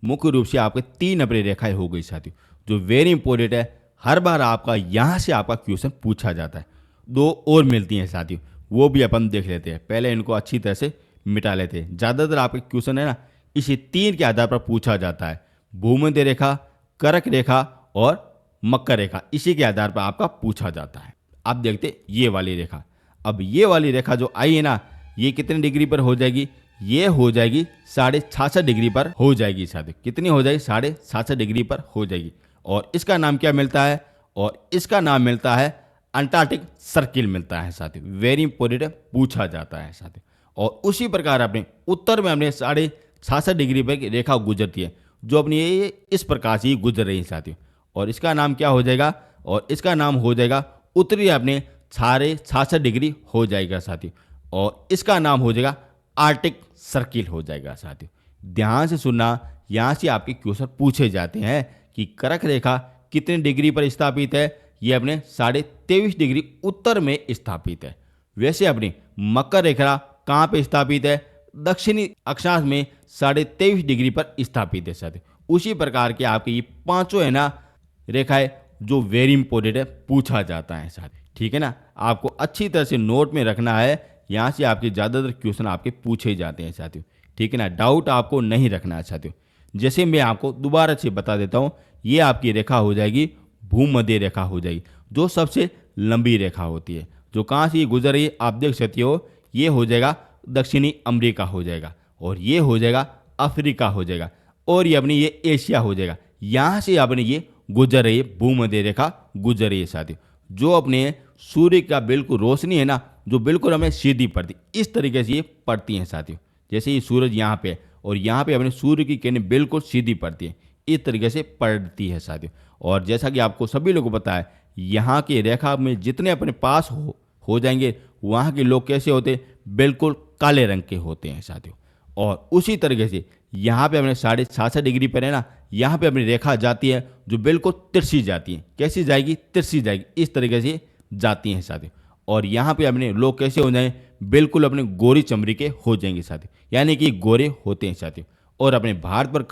मुख्य रूप से आपके 3 अपनी रेखाएं हो गई साथियों, जो वेरी इंपॉर्टेंट है। हर बार आपका यहाँ से आपका क्वेश्चन पूछा जाता है। 2 और मिलती हैं साथियों, वो भी अपन देख लेते हैं। पहले इनको अच्छी तरह से मिटा लेते हैं। ज़्यादातर आपके क्वेश्चन है ना, इसी 3 के आधार पर पूछा जाता है। भूमध्य रेखा, कर्क रेखा और मकर रेखा, इसी के आधार पर आपका पूछा जाता है। अब देखते ये वाली रेखा। अब ये वाली रेखा जो आई है ना, ये कितने डिग्री पर हो जाएगी, ये हो जाएगी 66.5 डिग्री पर हो जाएगी साथियों। कितनी हो जाएगी, 66.5 डिग्री पर हो जाएगी। और इसका नाम क्या मिलता है, और इसका नाम मिलता है अंटार्कटिक सर्किल मिलता है साथियों। वेरी इंपॉर्टेंट है, पूछा जाता है साथियों। और उसी प्रकार अपने उत्तर में अपने 66.5 डिग्री पर रेखा गुजरती है, जो अपनी ये इस प्रकार से ही गुजर रही है साथियों। और इसका नाम क्या हो जाएगा, और इसका नाम हो जाएगा उत्तरी अपने 66.5 डिग्री हो जाएगा साथियों। और इसका नाम हो जाएगा आर्टिक सर्किल हो जाएगा साथियों। ध्यान से सुनना, यहाँ से आपके क्वेश्चन पूछे जाते हैं कि कर्क रेखा कितने डिग्री पर स्थापित है, ये अपने 23.5 डिग्री उत्तर में स्थापित है। वैसे अपनी मकर रेखा कहाँ पे स्थापित है, दक्षिणी अक्षांश में 23.5 डिग्री पर स्थापित है साथियों। उसी प्रकार के आपके ये 5 है ना रेखाएं, जो वेरी इंपॉर्टेंट है, पूछा जाता है साथियों। ठीक है ना। आपको अच्छी तरह से नोट में रखना है, यहाँ से आपके ज़्यादातर क्वेश्चन आपके पूछे जाते हैं साथियों। ठीक है ना, डाउट आपको नहीं रखना है साथियों। जैसे मैं आपको दोबारा से बता देता हूँ, ये आपकी रेखा हो जाएगी भूमध्य रेखा हो जाएगी, जो सबसे लंबी रेखा होती है, जो कहाँ से गुजर रही है आप देख सकते हो। ये हो जाएगा दक्षिणी अमेरिका हो जाएगा, और ये हो जाएगा अफ्रीका हो जाएगा, और ये अपनी ये एशिया हो जाएगा। यहाँ से अपने ये गुजर रही है, भूमध्य रेखा गुजर रही है साथियों, जो अपने सूर्य का बिल्कुल रोशनी है ना, जो बिल्कुल हमें सीधी पड़ती, इस तरीके से ये पड़ती हैं साथियों। जैसे ये सूरज यहाँ पे है, और यहाँ पे अपने सूर्य की किरणें बिल्कुल सीधी पड़ती है, इस तरीके से पड़ती है साथियों। और जैसा कि आपको सभी लोगों को पता है, यहाँ की रेखा में जितने अपने पास हो जाएंगे, वहाँ के लोग कैसे होते हैं, बिल्कुल काले रंग के होते हैं साथियों। और उसी तरीके से यहाँ पे अपने 66.5 डिग्री पर है ना, यहाँ पे अपनी रेखा जाती है, जो बिल्कुल तिरछी जाती है। कैसी जाएगी, तिरछी जाएगी, इस तरीके से जाती हैं साथियों। और यहाँ पे अपने लोग कैसे हो जाएं, बिल्कुल अपने गोरी चमड़ी के हो जाएंगे साथियों, यानी कि गोरे होते हैं साथियों। और अपने भारत पर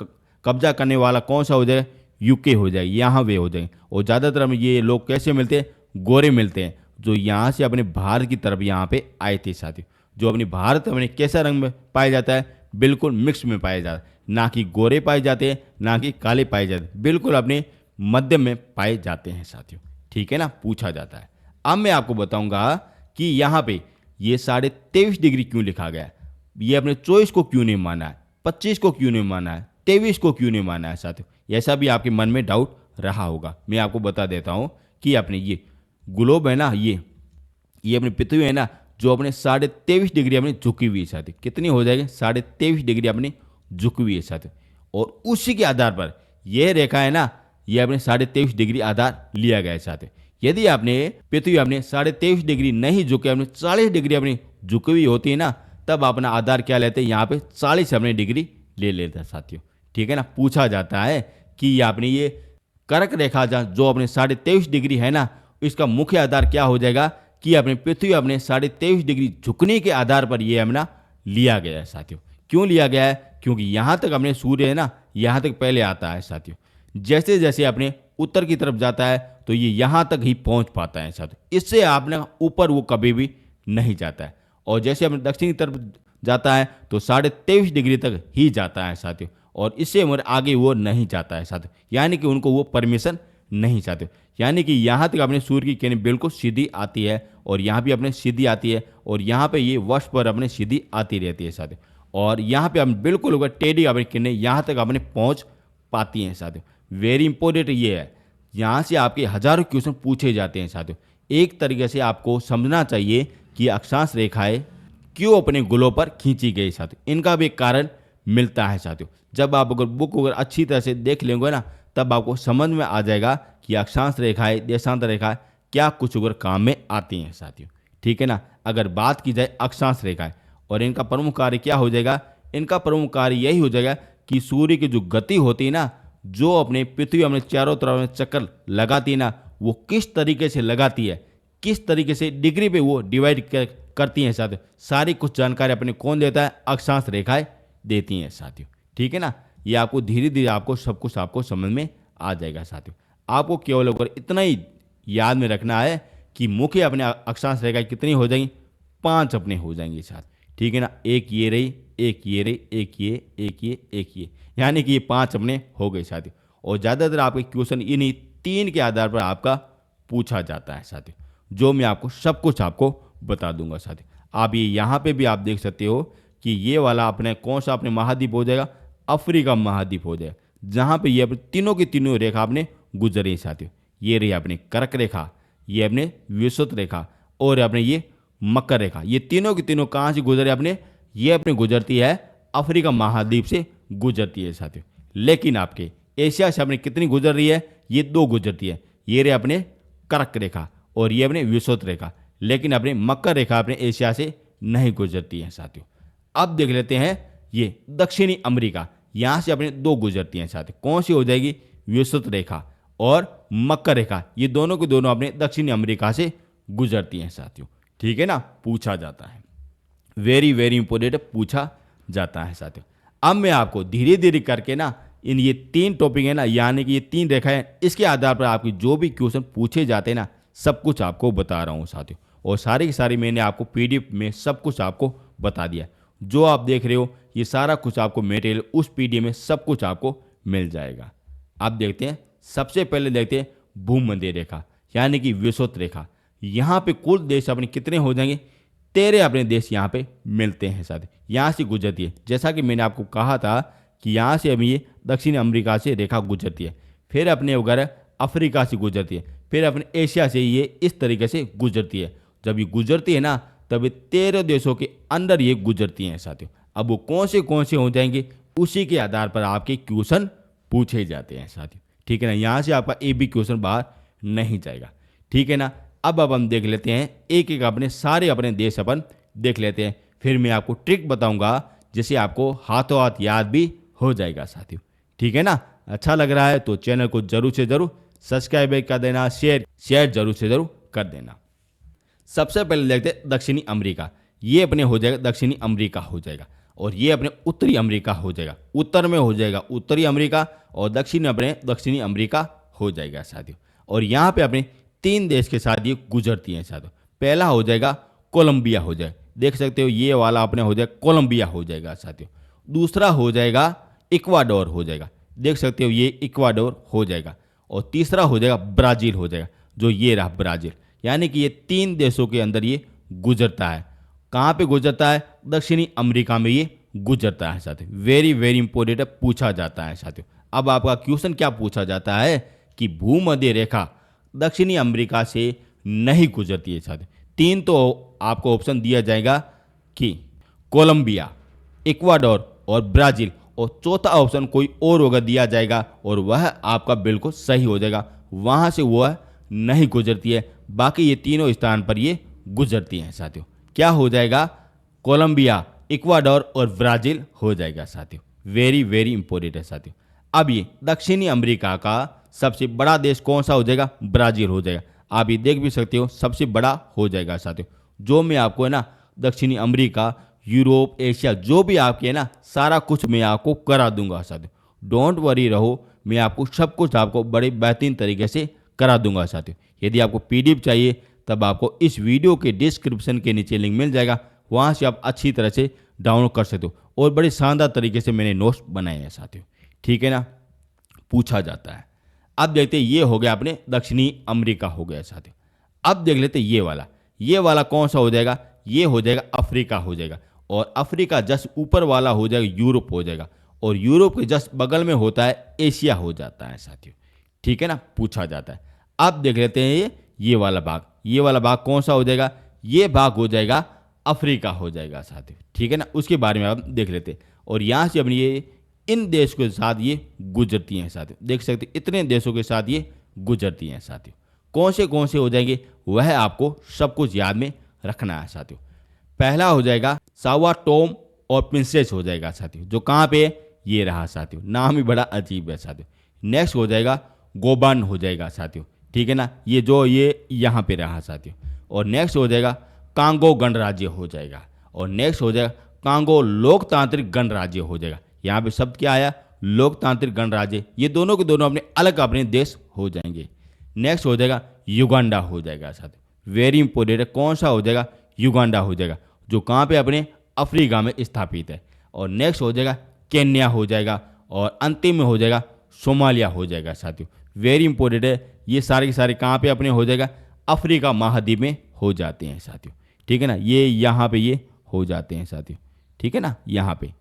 कब्जा करने वाला कौन सा हो जाएगा, यूके हो जाएगा, यहाँ वे हो जाएंगे। और ज़्यादातर हमें ये लोग कैसे मिलते हैं, गोरे मिलते हैं, जो यहाँ से अपने भारत की तरफ यहाँ पे आए थे साथियों। जो अपने भारत अपने कैसा रंग में पाया जाता है, बिल्कुल मिक्स में पाया जाता है, ना कि गोरे पाए जाते हैं ना कि काले पाए जाते हैं, बिल्कुल अपने मध्यम में पाए जाते हैं साथियों। ठीक है ना, पूछा जाता है। अब मैं आपको बताऊंगा कि यहाँ पे ये 23.5 डिग्री क्यों लिखा गया है, ये अपने 24 को क्यों नहीं माना है, 25 को क्यों नहीं माना है, 23 को क्यों नहीं माना है साथियों। ऐसा भी आपके मन में डाउट रहा होगा। मैं आपको बता देता हूँ कि अपने ये ग्लोब है ना, ये अपनी पृथ्वी है ना, जो अपने 23.5 डिग्री अपनी झुकी हुई है साथियों। कितनी हो जाएगी, 23.5 डिग्री अपनी झुकी हुई है साथियों। और उसी के आधार पर यह रेखा है ना, ये अपने 23.5 डिग्री आधार लिया गया है साथियों। यदि आपने पृथ्वी अपने 23.5 डिग्री नहीं झुके, अपने 40 डिग्री अपनी झुकी हुई होती है ना, तब अपना आधार क्या लेते हैं, यहाँ पे 40 अपने डिग्री ले लेते हैं साथियों। ठीक है ना, पूछा जाता है कि आपने ये कर्क रेखा जो अपने 23.5 डिग्री है ना, इसका मुख्य आधार क्या हो जाएगा कि अपने पृथ्वी अपने 23.5 डिग्री झुकने के आधार पर ये अपना लिया गया है साथियों। क्यों लिया गया है, क्योंकि यहाँ तक अपने सूर्य है ना, यहाँ तक पहले आता है साथियों। जैसे जैसे अपने उत्तर की तरफ जाता है तो ये यहाँ तक ही पहुँच पाता है साथियों। इससे आपने ऊपर वो कभी भी नहीं जाता है। और जैसे अपने दक्षिण की तरफ जाता है तो 23.5 डिग्री तक ही जाता है साथियों, और इससे हमारे आगे वो नहीं जाता है साथियों। यानी कि उनको वो परमिशन नहीं चाहते। यानी कि यहाँ तक अपने सूर्य की किरण बिल्कुल सीधी आती है, और यहाँ भी अपने सीधी आती है, और यहाँ पे ये वर्ष पर अपने सीधी आती रहती है साथियों। और यहाँ पे हम बिल्कुल अगर टेढ़ी अपनी किरणें यहाँ तक अपने पहुँच पाती हैं साथियों। वेरी इंपॉर्टेंट ये है, यहाँ से आपके हजारों क्वेश्चन पूछे जाते हैं साथियों। एक तरीके से आपको समझना चाहिए कि अक्षांश रेखाएं क्यों अपने गोलों पर खींची गई साथियों। इनका भी एक कारण मिलता है साथियों। जब आप अगर बुक अगर अच्छी तरह से देख लेंगे ना, तब आपको समझ में आ जाएगा कि अक्षांश रेखाएं, देशांतर रेखाएं क्या कुछ अगर काम में आती हैं साथियों। ठीक है ना, अगर बात की जाए अक्षांश रेखाएं और इनका प्रमुख कार्य क्या हो जाएगा, इनका प्रमुख कार्य यही हो जाएगा कि सूर्य की जो गति होती है ना, जो अपने पृथ्वी अपने चारों तरफ में चक्कर लगाती है ना, वो किस तरीके से लगाती है, किस तरीके से डिग्री पे वो डिवाइड करती हैं साथियों। सारी कुछ जानकारी अपने कौन देता है, अक्षांश रेखाएं देती हैं साथियों। ठीक है ना, ये आपको धीरे धीरे आपको सब कुछ आपको समझ में आ जाएगा साथियों। आपको केवल अगर इतना ही याद में रखना है कि मुख्य अपने अक्षांश रेखाएं कितनी हो जाएंगी, 5 अपने हो जाएंगी साथ। ठीक है ना, एक ये रही, एक ये रही, एक ये, एक ये, एक ये, यानी कि ये 5 अपने हो गए साथियों। और ज़्यादातर आपके क्वेश्चन इन्हीं 3 के आधार पर आपका पूछा जाता है साथियों, जो मैं आपको सब कुछ आपको बता दूंगा साथियों। आप ये यहाँ पे भी आप देख सकते हो कि ये वाला अपने कौन सा अपने महाद्वीप हो जाएगा, अफ्रीका महाद्वीप हो जाएगा, जहाँ पे ये अपने तीनों की तीनों रेखा आपने गुजरी साथियों। ये रही अपने कर्क रेखा, ये अपने विषुवत रेखा, और अपने ये मकर रेखा। ये तीनों की तीनों कहाँ से गुजरे अपने, ये अपने गुजरती है अफ्रीका महाद्वीप से गुजरती है साथियों। लेकिन आपके एशिया से अपने कितनी गुजर रही है, ये 2 गुजरती है। ये रहे अपने कर्क रेखा और ये अपने विषुवत रेखा। लेकिन अपने मकर रेखा अपने एशिया से नहीं गुजरती है साथियों। अब देख लेते हैं ये दक्षिणी अमेरिका, यहाँ से अपने 2 गुजरती हैं साथियों। कौन सी हो जाएगी, विषुवत रेखा और मकर रेखा। ये दोनों के दोनों अपने दक्षिणी अमेरिका से गुजरती हैं साथियों। ठीक है ना, पूछा जाता है, वेरी वेरी इंपॉर्टेंट पूछा जाता है साथियों। अब मैं आपको धीरे धीरे करके ना इन ये 3 टॉपिक है ना, यानी कि ये 3 रेखाएं, इसके आधार पर आपकी जो भी क्वेश्चन पूछे जाते हैं ना, सब कुछ आपको बता रहा हूँ साथियों। और सारी की सारी मैंने आपको पीडीएफ में सब कुछ आपको बता दिया। जो आप देख रहे हो ये सारा कुछ आपको मटेरियल उस पीडीएफ में सब कुछ आपको मिल जाएगा। आप देखते हैं, सबसे पहले देखते हैं भूमध्य रेखा यानी कि विषुवत रेखा। यहाँ पे कुल देश अपने कितने हो जाएंगे, 13 अपने देश यहाँ पे मिलते हैं साथ, यहाँ से गुजरती है। जैसा कि मैंने आपको कहा था कि यहाँ से अभी ये दक्षिण अमेरिका से रेखा गुजरती है, फिर अपने वगैरह अफ्रीका से गुजरती है, फिर अपने एशिया से ये इस तरीके से गुजरती है। जब ये गुजरती है ना, तब ये 13 देशों के अंदर ये गुजरती हैं साथियों। अब वो कौन से हो जाएंगे, उसी के आधार पर आपके क्वेश्चन पूछे जाते हैं साथियों। ठीक है ना, यहाँ से आपका एक भी क्वेश्चन बाहर नहीं जाएगा। ठीक है ना, अब हम देख लेते हैं एक एक अपने सारे अपने देश अपन देख लेते हैं, फिर मैं आपको ट्रिक बताऊंगा जिससे आपको हाथों हाथ याद भी हो जाएगा साथियों। ठीक है ना, अच्छा लग रहा है तो चैनल को जरूर से जरूर सब्सक्राइब कर देना, शेयर जरूर से जरूर कर देना। सबसे पहले देखते हैं दक्षिणी अमेरिका, ये अपने हो जाएगा दक्षिणी अमेरिका हो जाएगा। और ये अपने उत्तरी अमेरिका हो जाएगा, उत्तर में हो जाएगा उत्तरी अमेरिका, और दक्षिण अपने दक्षिणी अमेरिका हो जाएगा साथियों। और यहाँ पे अपने 3 देश के साथ ये गुजरती हैं साथियों। पहला हो जाएगा कोलंबिया हो जाएगा, देख सकते हो ये वाला अपने हो जाएगा कोलंबिया हो जाएगा साथियों। दूसरा हो जाएगा इक्वाडोर हो जाएगा, देख सकते हो ये इक्वाडोर हो जाएगा। और तीसरा हो जाएगा ब्राज़ील हो जाएगा, जो ये रहा ब्राज़ील। यानी कि ये 3 देशों के अंदर ये गुजरता है। कहाँ पे गुजरता है? दक्षिणी अमेरिका में ये गुजरता है साथियों। वेरी वेरी इंपॉर्टेंट है, पूछा जाता है साथियों। अब आपका क्वेश्चन क्या पूछा जाता है कि भूमध्य रेखा दक्षिणी अमेरिका से नहीं गुजरती है साथियों। 3 तो आपको ऑप्शन दिया जाएगा कि कोलंबिया, इक्वाडोर और ब्राज़ील, और चौथा ऑप्शन कोई और होगा दिया जाएगा, और वह आपका बिल्कुल सही हो जाएगा। वहाँ से वह नहीं गुजरती है, बाकी ये तीनों स्थान पर ये गुजरती हैं साथियों। क्या हो जाएगा? कोलंबिया, इक्वाडोर और ब्राज़ील हो जाएगा साथियों। वेरी वेरी इंपॉर्टेंट है साथियों। अब ये दक्षिणी अमेरिका का सबसे बड़ा देश कौन सा हो जाएगा? ब्राज़ील हो जाएगा। आप ये देख भी सकते हो, सबसे बड़ा हो जाएगा साथियों। जो मैं आपको है ना दक्षिणी अमेरिका, यूरोप, एशिया जो भी आपके है ना, सारा कुछ मैं आपको करा दूंगा साथियों। डोंट वरी रहो, मैं आपको सब कुछ आपको बड़े बेहतरीन तरीके से करा दूंगा साथियों। यदि आपको पीडीएफ चाहिए तब आपको इस वीडियो के डिस्क्रिप्शन के नीचे लिंक मिल जाएगा, वहाँ से आप अच्छी तरह से डाउनलोड कर सकते हो। और बड़े शानदार तरीके से मैंने नोट्स बनाए हैं साथियों, ठीक है ना। पूछा जाता है। अब देखते हैं, ये हो गया अपने दक्षिणी अमेरिका हो गया साथियों। अब देख लेते ये वाला कौन सा हो जाएगा? ये हो जाएगा अफ्रीका हो जाएगा। और अफ्रीका जस्ट ऊपर वाला हो जाएगा यूरोप हो जाएगा। और यूरोप के जस्ट बगल में होता है एशिया हो जाता है साथियों, ठीक है ना। पूछा जाता है। अब देख लेते हैं ये वाला भाग कौन सा हो जाएगा? ये भाग हो जाएगा अफ्रीका हो जाएगा साथियों, ठीक है ना। उसके बारे में आप देख लेते हैं। और यहाँ से अपनी ये इन देशों के साथ ये गुजरती हैं साथियों, देख सकते हैं इतने देशों के साथ ये गुजरती हैं साथियों। कौन से हो जाएंगे वह आपको सब कुछ याद में रखना है साथियों। पहला हो जाएगा सावा टोम और प्रिंसेस हो जाएगा साथियों, जो कहाँ पे है? ये रहा साथियों, नाम ही बड़ा अजीब है साथियों। नेक्स्ट हो जाएगा गोबान हो जाएगा साथियों, ठीक है ना, ये यहाँ पे रहा साथियों। और नेक्स्ट हो जाएगा कांगो गणराज्य हो जाएगा। और नेक्स्ट हो जाएगा कांगो लोकतांत्रिक गणराज्य हो जाएगा। यहाँ पे शब्द क्या आया? लोकतांत्रिक गणराज्य। ये दोनों के दोनों अपने देश हो जाएंगे। नेक्स्ट हो जाएगा युगांडा हो जाएगा साथियों। वेरी इंपॉर्टेंट है, कौन सा हो जाएगा? युगांडा हो जाएगा, जो कहाँ पे अपने अफ्रीका में स्थापित है। और नेक्स्ट हो जाएगा केन्या हो जाएगा। और अंतिम में हो जाएगा सोमालिया हो जाएगा साथियों। वेरी इंपॉर्टेंट है, ये सारे के सारे कहाँ पे अपने हो जाएगा? अफ्रीका महाद्वीप में हो जाते हैं साथियों, ठीक है ना। ये यहाँ पे ये हो जाते हैं साथियों, ठीक है ना। यहाँ पे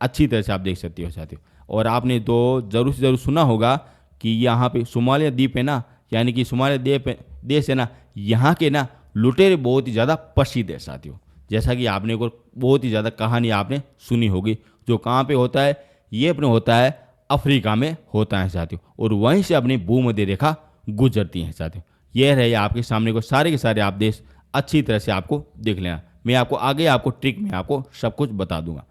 अच्छी तरह से आप देख सकते हो साथियों। और आपने तो ज़रूर से ज़रूर सुना होगा कि यहाँ पे सोमालिया द्वीप है ना, यानी कि सोमालिया द्वीप देश है ना, यहाँ के ना लुटेरे बहुत ही ज़्यादा प्रसिद्ध है साथियों। जैसा कि आपने को बहुत ही ज़्यादा कहानी आपने सुनी होगी। जो कहाँ पे होता है? ये अपने होता है अफ्रीका में होता है साथियों। और वहीं से अपनी भूमध्य रेखा गुजरती हैं साथियों। यह रहे आपके सामने को सारे के सारे आप देश, अच्छी तरह से आपको देख लेना। मैं आपको आगे आपको ट्रिक में आपको सब कुछ बता दूंगा।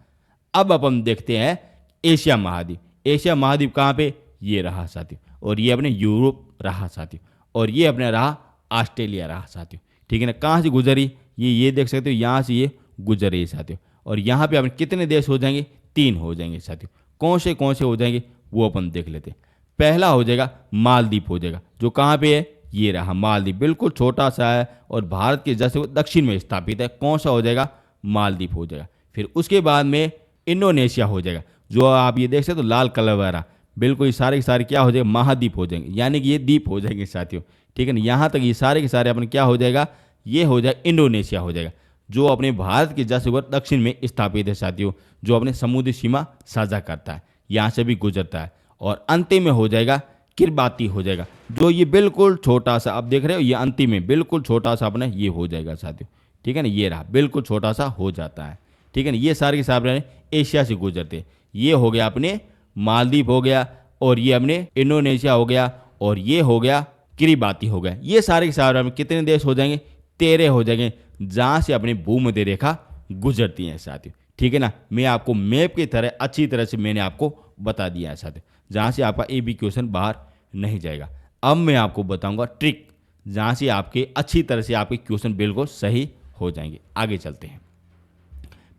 अब अपन देखते हैं एशिया महाद्वीप। एशिया महाद्वीप कहाँ पे? ये रहा साथियों। और ये अपने यूरोप रहा साथियों। और ये अपने रहा ऑस्ट्रेलिया रहा साथियों, ठीक है ना। कहाँ से गुजरी? ये देख सकते हो, यहाँ से ये गुजर रही है साथियों। और यहाँ पे अपने कितने देश हो जाएंगे? 3 हो जाएंगे साथियों। कौन से हो जाएंगे वो अपन देख लेते हैं। पहला हो जाएगा मालदीव हो जाएगा, जो कहाँ पे है? ये रहा मालदीव, बिल्कुल छोटा सा है और भारत के जैसे दक्षिण में स्थापित है। कौन सा हो जाएगा? मालदीव हो जाएगा। फिर उसके बाद में इंडोनेशिया हो जाएगा, जो आप ये देख सकते हो लाल कलर वाला, बिल्कुल ये सारे के सारे क्या हो जाएगा? महाद्वीप हो जाएंगे, यानी कि ये द्वीप हो जाएंगे साथियों, ठीक है ना। यहाँ तक ये सारे के सारे अपन क्या हो जाएगा? ये हो जाएगा इंडोनेशिया हो जाएगा, जो अपने भारत के जस्ट ऊपर दक्षिण में स्थापित है साथियों, जो अपने समुद्री सीमा साझा करता है, यहाँ से भी गुजरता है। और अंतिम में हो जाएगा किरबाती हो जाएगा, जो ये बिल्कुल छोटा सा आप देख रहे हो, ये अंतिम में बिल्कुल छोटा सा अपने ये हो जाएगा साथियों, ठीक है ना। ये रहा बिल्कुल छोटा सा हो जाता है, ठीक है ना। ये सारे के सारे एशिया से गुजरते। ये हो गया अपने मालदीव हो गया, और ये अपने इंडोनेशिया हो गया, और ये हो गया किरिबाती हो गया। ये सारे के सारे कितने देश हो जाएंगे? 13 हो जाएंगे, जहाँ से अपनी भूमध्य रेखा गुजरती है साथियों, ठीक है ना। मैं आपको मैप की तरह अच्छी तरह से मैंने आपको बता दिया है साथियों, जहाँ से आपका ए बी क्वेश्चन बाहर नहीं जाएगा। अब मैं आपको बताऊंगा ट्रिक, जहाँ से आपके अच्छी तरह से आपके क्वेश्चन बिल्कुल सही हो जाएंगे। आगे चलते हैं।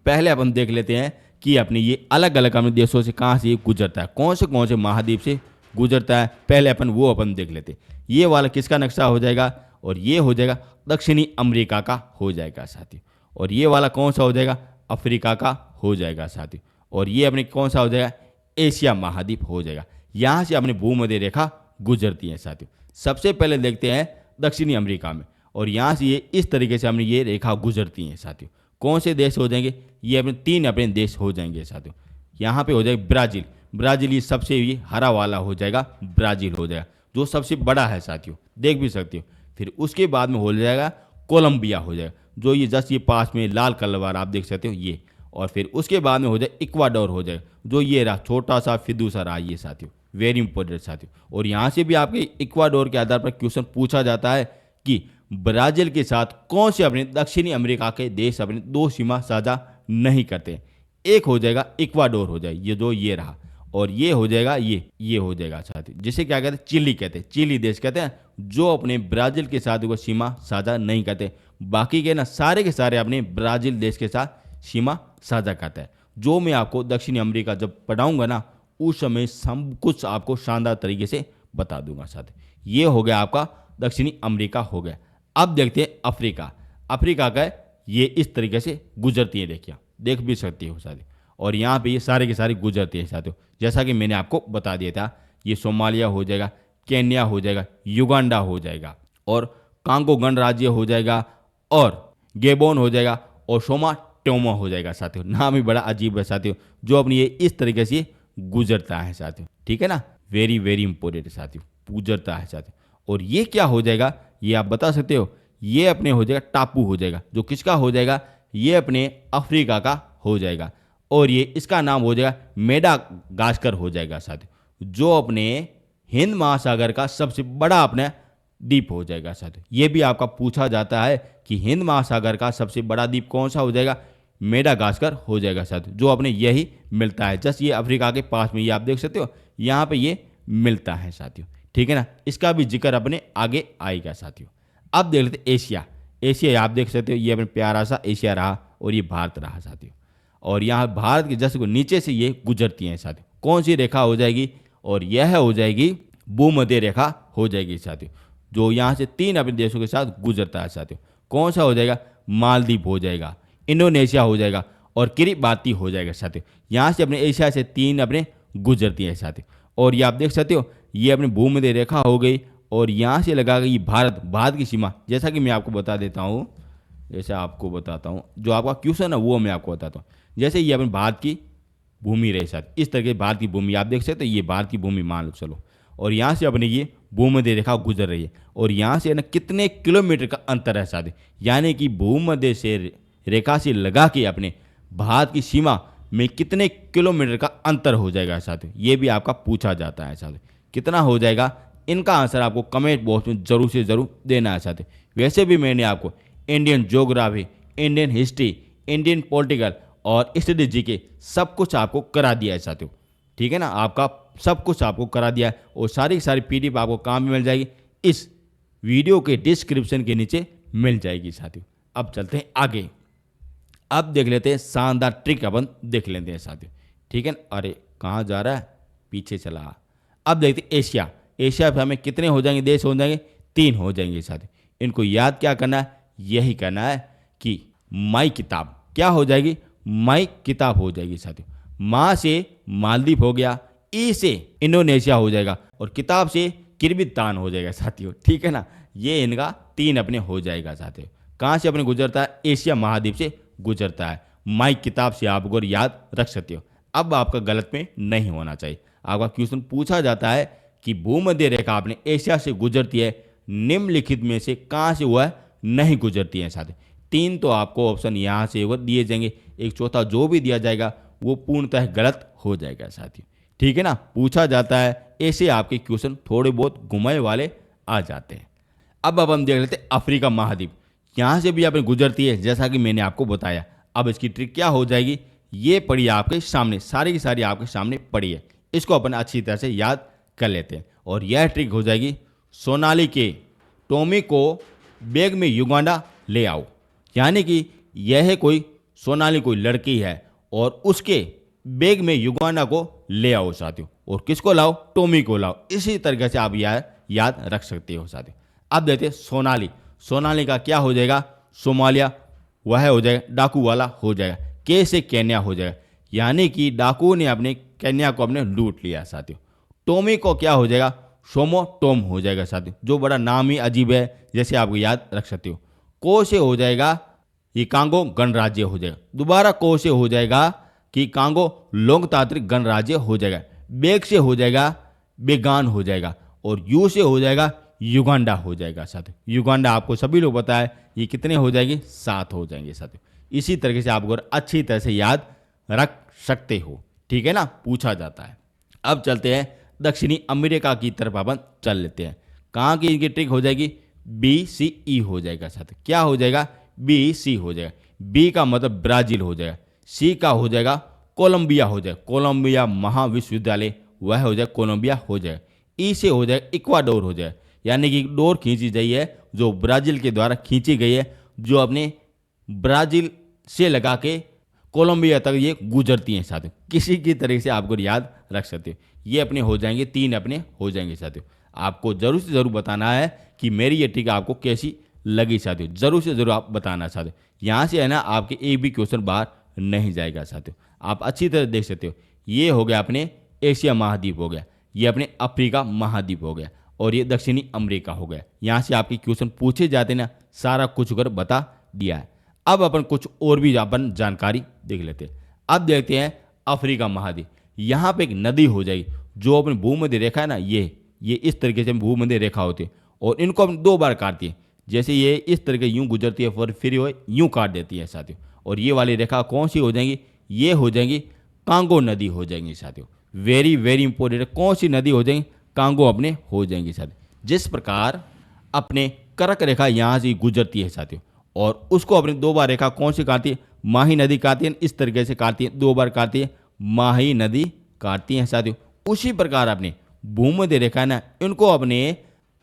पहले अपन देख लेते हैं कि अपने ये अलग अलग अपने देशों से कहाँ से ये गुजरता है, कौन से महाद्वीप से गुजरता है। पहले अपन देख लेते। ये वाला किसका नक्शा हो जाएगा, और ये हो जाएगा दक्षिणी अमेरिका का हो जाएगा साथियों। और ये वाला कौन सा हो जाएगा, अफ्रीका का हो जाएगा साथियों। और ये अपने कौन सा हो जाएगा, एशिया महाद्वीप हो जाएगा। यहाँ से अपनी भूमध्य रेखा गुजरती है साथियों। सबसे पहले देखते हैं दक्षिणी अमेरिका में, और यहाँ से ये इस तरीके से अपनी ये रेखा गुजरती है साथियों। कौन से देश हो जाएंगे, ये अपने 3 अपने देश हो जाएंगे साथियों। यहाँ पे हो जाएगा ब्राज़ील। ब्राज़ील ये सबसे ये हरा वाला हो जाएगा, ब्राज़ील हो जाएगा, जो सबसे बड़ा है साथियों, देख भी सकते हो। फिर उसके बाद में हो जाएगा कोलंबिया हो जाएगा, जो ये जस्ट ये पास में लाल कलर वाला आप देख सकते हो ये। और फिर उसके बाद में हो जाए इक्वाडोर हो जाएगा, जो ये रहा छोटा सा फिदू सा रहा ये साथियों, वेरी इंपॉर्टेंट साथियों। और यहाँ से भी आपके इक्वाडोर के आधार पर क्वेश्चन पूछा जाता है कि ब्राज़ील के साथ कौन से अपने दक्षिणी अमेरिका के देश अपने 2 सीमा साझा नहीं करते। एक हो जाएगा इक्वाडोर हो जाए, ये जो ये रहा, और ये हो जाएगा ये हो जाएगा साथी, जिसे क्या कहते हैं, चिली कहते हैं, चिली देश कहते हैं, जो अपने ब्राज़ील के साथ वो सीमा साझा नहीं करते। बाकी के ना सारे के सारे अपने ब्राज़ील देश के साथ सीमा साझा करता है। जो मैं आपको दक्षिणी अमेरिका जब पढ़ाऊंगा ना, उस समय सब कुछ आपको शानदार तरीके से बता दूंगा साथी। ये हो गया आपका दक्षिणी अमेरिका हो गया। अब देखते हैं अफ्रीका। अफ्रीका का ये इस तरीके से गुजरती है, देखिए देख भी सकती हो साथी। और यहाँ पे ये सारे के सारे गुजरती है साथियों, जैसा कि मैंने आपको बता दिया था। ये सोमालिया हो जाएगा, केन्या हो जाएगा, युगांडा हो जाएगा, और कांगो गणराज्य हो जाएगा, और गेबोन हो जाएगा, और सोमा टोमा हो जाएगा साथियों। नाम ही बड़ा अजीब है साथियों, जो अपनी ये इस तरीके से गुजरता है साथियों, ठीक है ना, वेरी वेरी इंपॉर्टेंट साथियों, गुजरता है साथियों। और ये क्या हो जाएगा, ये आप बता सकते हो, ये अपने हो जाएगा टापू हो जाएगा, जो किसका हो जाएगा, ये अपने अफ्रीका का हो जाएगा। और ये इसका नाम हो जाएगा मेडागास्कर हो जाएगा साथियों, जो अपने हिंद महासागर का सबसे बड़ा अपना द्वीप हो जाएगा साथियों। ये भी आपका पूछा जाता है कि हिंद महासागर का सबसे बड़ा द्वीप कौन सा हो जाएगा, मेडागास्कर हो जाएगा साथियों, जो अपने यही मिलता है जस्ट ये अफ्रीका के पास में, ये आप देख सकते हो यहाँ पे ये मिलता है साथियों, ठीक है ना। इसका भी जिक्र अपने आगे आएगा साथियों। अब देख लेते एशिया। एशिया आप देख सकते हो, ये अपने प्यारा सा एशिया रहा, और ये भारत रहा साथियों। और यहाँ भारत के जस्ट को नीचे से ये गुजरती हैं साथियों। कौन सी रेखा हो जाएगी, और यह हो जाएगी भूमध्य रेखा हो जाएगी साथियों, जो यहाँ से 3 अपने देशों के साथ गुजरता है साथियों। कौन सा हो जाएगा, मालदीव हो जाएगा, इंडोनेशिया हो जाएगा, और किरिबाती हो जाएगा साथियों। यहाँ से अपने एशिया से 3 अपने गुजरती हैं साथियों। और ये आप देख सकते हो, ये अपनी भूमध्य रेखा हो गई, और यहाँ से लगा गई भारत की सीमा। जैसा कि मैं आपको बता देता हूँ, जैसे आपको बताता हूँ, जो आपका क्वेश्चन है वो मैं आपको बताता हूँ। जैसे ये अपने भारत की भूमि रही साथ, इस तरह की भारत की भूमि आप देख सकते हो, ये भारत की भूमि मान लो चलो। और यहाँ से अपने ये भूमध्य रेखा गुजर रही है, और यहाँ से ना कितने किलोमीटर का अंतर है साथ, यानी कि भूमध्य से रेखा से लगा के अपने भारत की सीमा में कितने किलोमीटर का अंतर हो जाएगा साथियों, ये भी आपका पूछा जाता है साथियों। कितना हो जाएगा, इनका आंसर आपको कमेंट बॉक्स में जरूर से जरूर देना है साथियों। वैसे भी मैंने आपको Indian geography, Indian history, Indian political और स्टडी जीके सब कुछ आपको करा दिया है साथियों, ठीक है ना। आपका सब कुछ आपको करा दिया है, और सारी की सारी पीडीएफ आपको कहाँ भी मिल जाएगी, इस वीडियो के डिस्क्रिप्शन के नीचे मिल जाएगी साथियों। अब चलते हैं आगे। अब देख लेते हैं शानदार ट्रिक, अपन देख लेते हैं साथियों, ठीक है ना। अरे कहाँ जा रहा है, पीछे चला। अब देखते हैं एशिया। एशिया पे हमें कितने हो जाएंगे, देश हो जाएंगे, 3 हो जाएंगे साथियों। इनको याद क्या करना है, यही करना है कि माई किताब क्या हो जाएगी, माई किताब हो जाएगी साथियों। माँ से मालदीव हो गया, ई से इंडोनेशिया हो जाएगा, और किताब से किर्गिस्तान हो जाएगा साथियों, ठीक है ना। ये इनका 3 अपने हो जाएगा साथियों। कहाँ से अपने गुजरता है, एशिया महाद्वीप से गुजरता है। माई किताब से आप अगर याद रख सकते हो। अब आपका गलत में नहीं होना चाहिए। आपका क्वेश्चन पूछा जाता है कि भूमध्य रेखा आपने एशिया से गुजरती है, निम्नलिखित में से कहाँ से हुआ है, नहीं गुजरती है साथियों। 3 तो आपको ऑप्शन यहाँ से दिए जाएंगे, एक चौथा जो भी दिया जाएगा वो पूर्णतः गलत हो जाएगा साथियों, ठीक है ना। पूछा जाता है, ऐसे आपके क्वेश्चन थोड़े बहुत घुमाए वाले आ जाते हैं। अब हम देख लेते हैं अफ्रीका महाद्वीप। यहाँ से भी आपने गुजरती है, जैसा कि मैंने आपको बताया। अब इसकी ट्रिक क्या हो जाएगी, ये पड़ी आपके सामने, सारी की सारी आपके सामने पड़ी है। इसको अपन अच्छी तरह से याद कर लेते हैं। और यह ट्रिक हो जाएगी, सोनाली के टोमी को बैग में युगांडा ले आओ। यानी कि यह कोई सोनाली कोई लड़की है, और उसके बेग में युगांडा को ले आओ साथियों। और किसको लाओ? टोमी को लाओ। इसी तरीके से आप याद रख सकते हो साथियों। अब देखते हैं सोनाली। सोनाली का क्या हो जाएगा? सोमालिया, वह हो जाएगा, डाकू वाला हो जाएगा। के से केन्या हो जाएगा, यानी कि डाकू ने अपने केन्या को अपने लूट लिया साथियों। टोमी को क्या हो जाएगा? सोमो टोम हो जाएगा साथियों, जो बड़ा नाम ही अजीब है, जैसे आपको याद रख सकते हो। को से हो जाएगा ये कांगो गणराज्य हो जाएगा। दोबारा को से हो जाएगा कि कांगो लोकतांत्रिक गणराज्य हो जाएगा। बेग से हो जाएगा बेगान हो जाएगा। और यू से हो जाएगा युगांडा हो जाएगा साथियों। युगांडा आपको सभी लोग पता है ये कितने हो जाएंगे? 7 हो जाएंगे साथियों। इसी तरीके से आप अगर अच्छी तरह से याद रख सकते हो, ठीक है ना, पूछा जाता है। अब चलते हैं दक्षिणी अमेरिका की तरफ, अपन चल लेते हैं। कहाँ की इनकी ट्रिक हो जाएगी? BCE हो जाएगा साथियों। क्या हो जाएगा? BC हो जाएगा। बी का मतलब ब्राजील हो जाएगा। सी का हो जाएगा कोलंबिया हो जाएगा, कोलंबिया महाविश्वविद्यालय वह हो जाएगा, कोलंबिया हो जाएगा। ई से हो जाएगा इक्वाडोर हो जाएगा, यानी कि डोर खींची गई है जो ब्राजील के द्वारा खींची गई है, जो अपने ब्राजील से लगा के कोलंबिया तक ये गुजरती हैं साथियों। किसी की तरह से आपको याद रख सकते हो। ये अपने हो जाएंगे, 3 अपने हो जाएंगे साथियों। आपको जरूर से जरूर बताना है कि मेरी ये ट्रिक आपको कैसी लगी साथियों। जरूर से जरूर आप बताना साथियों। यहाँ से है ना आपके एक भी क्वेश्चन बाहर नहीं जाएगा साथियों। आप अच्छी तरह देख सकते हो। ये हो गया अपने एशिया महाद्वीप हो गया, ये अपने अफ्रीका महाद्वीप हो गया, और ये दक्षिणी अमेरिका हो गया। यहाँ से आपके क्वेश्चन पूछे जाते ना, सारा कुछ कर बता दिया है। अब अपन कुछ और भी अपन जानकारी देख लेते हैं। अब देखते हैं अफ्रीका महाद्वीप। यहाँ पे एक नदी हो जाएगी जो अपनी भूमध्य रेखा है ना, ये इस तरीके से भूमध्य रेखा होती है, और इनको अपन 2 बार काटती है। जैसे ये इस तरीके यूं गुजरती है, फिर वो यूं काट देती है साथियों। और ये वाली रेखा कौन सी हो जाएंगी? ये हो जाएंगी कांगो नदी हो जाएंगी साथियों। वेरी वेरी इंपॉर्टेंट है, कौन सी नदी हो जाएंगी? कांगो अपने हो जाएंगी साथियों। जिस प्रकार अपने कर्क रेखा यहाँ से गुजरती है साथियों, और उसको अपनी 2 बार रेखा कौन सी काटती है? माही नदी काटती है, इस तरीके से काटती है, 2 बार काटती है, माही नदी काटती है साथियों। उसी प्रकार अपने भूमध्य रेखा है ना, इनको अपने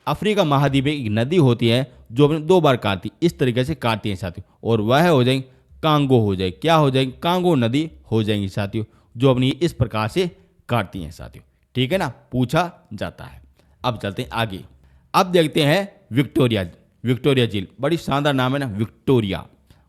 अफ्रीका महाद्वीप में एक नदी होती है जो अपने 2 बार काटती, इस तरीके से काटती है साथियों, और वह हो जाएंगी कांगो हो जाएगी। क्या हो जाएगी? कांगो नदी हो जाएंगी साथियों, जो अपनी इस प्रकार से काटती हैं साथियों। ठीक है ना, पूछा जाता है। अब चलते हैं आगे। अब देखते हैं विक्टोरिया झील। बड़ी शानदार नाम है ना, विक्टोरिया,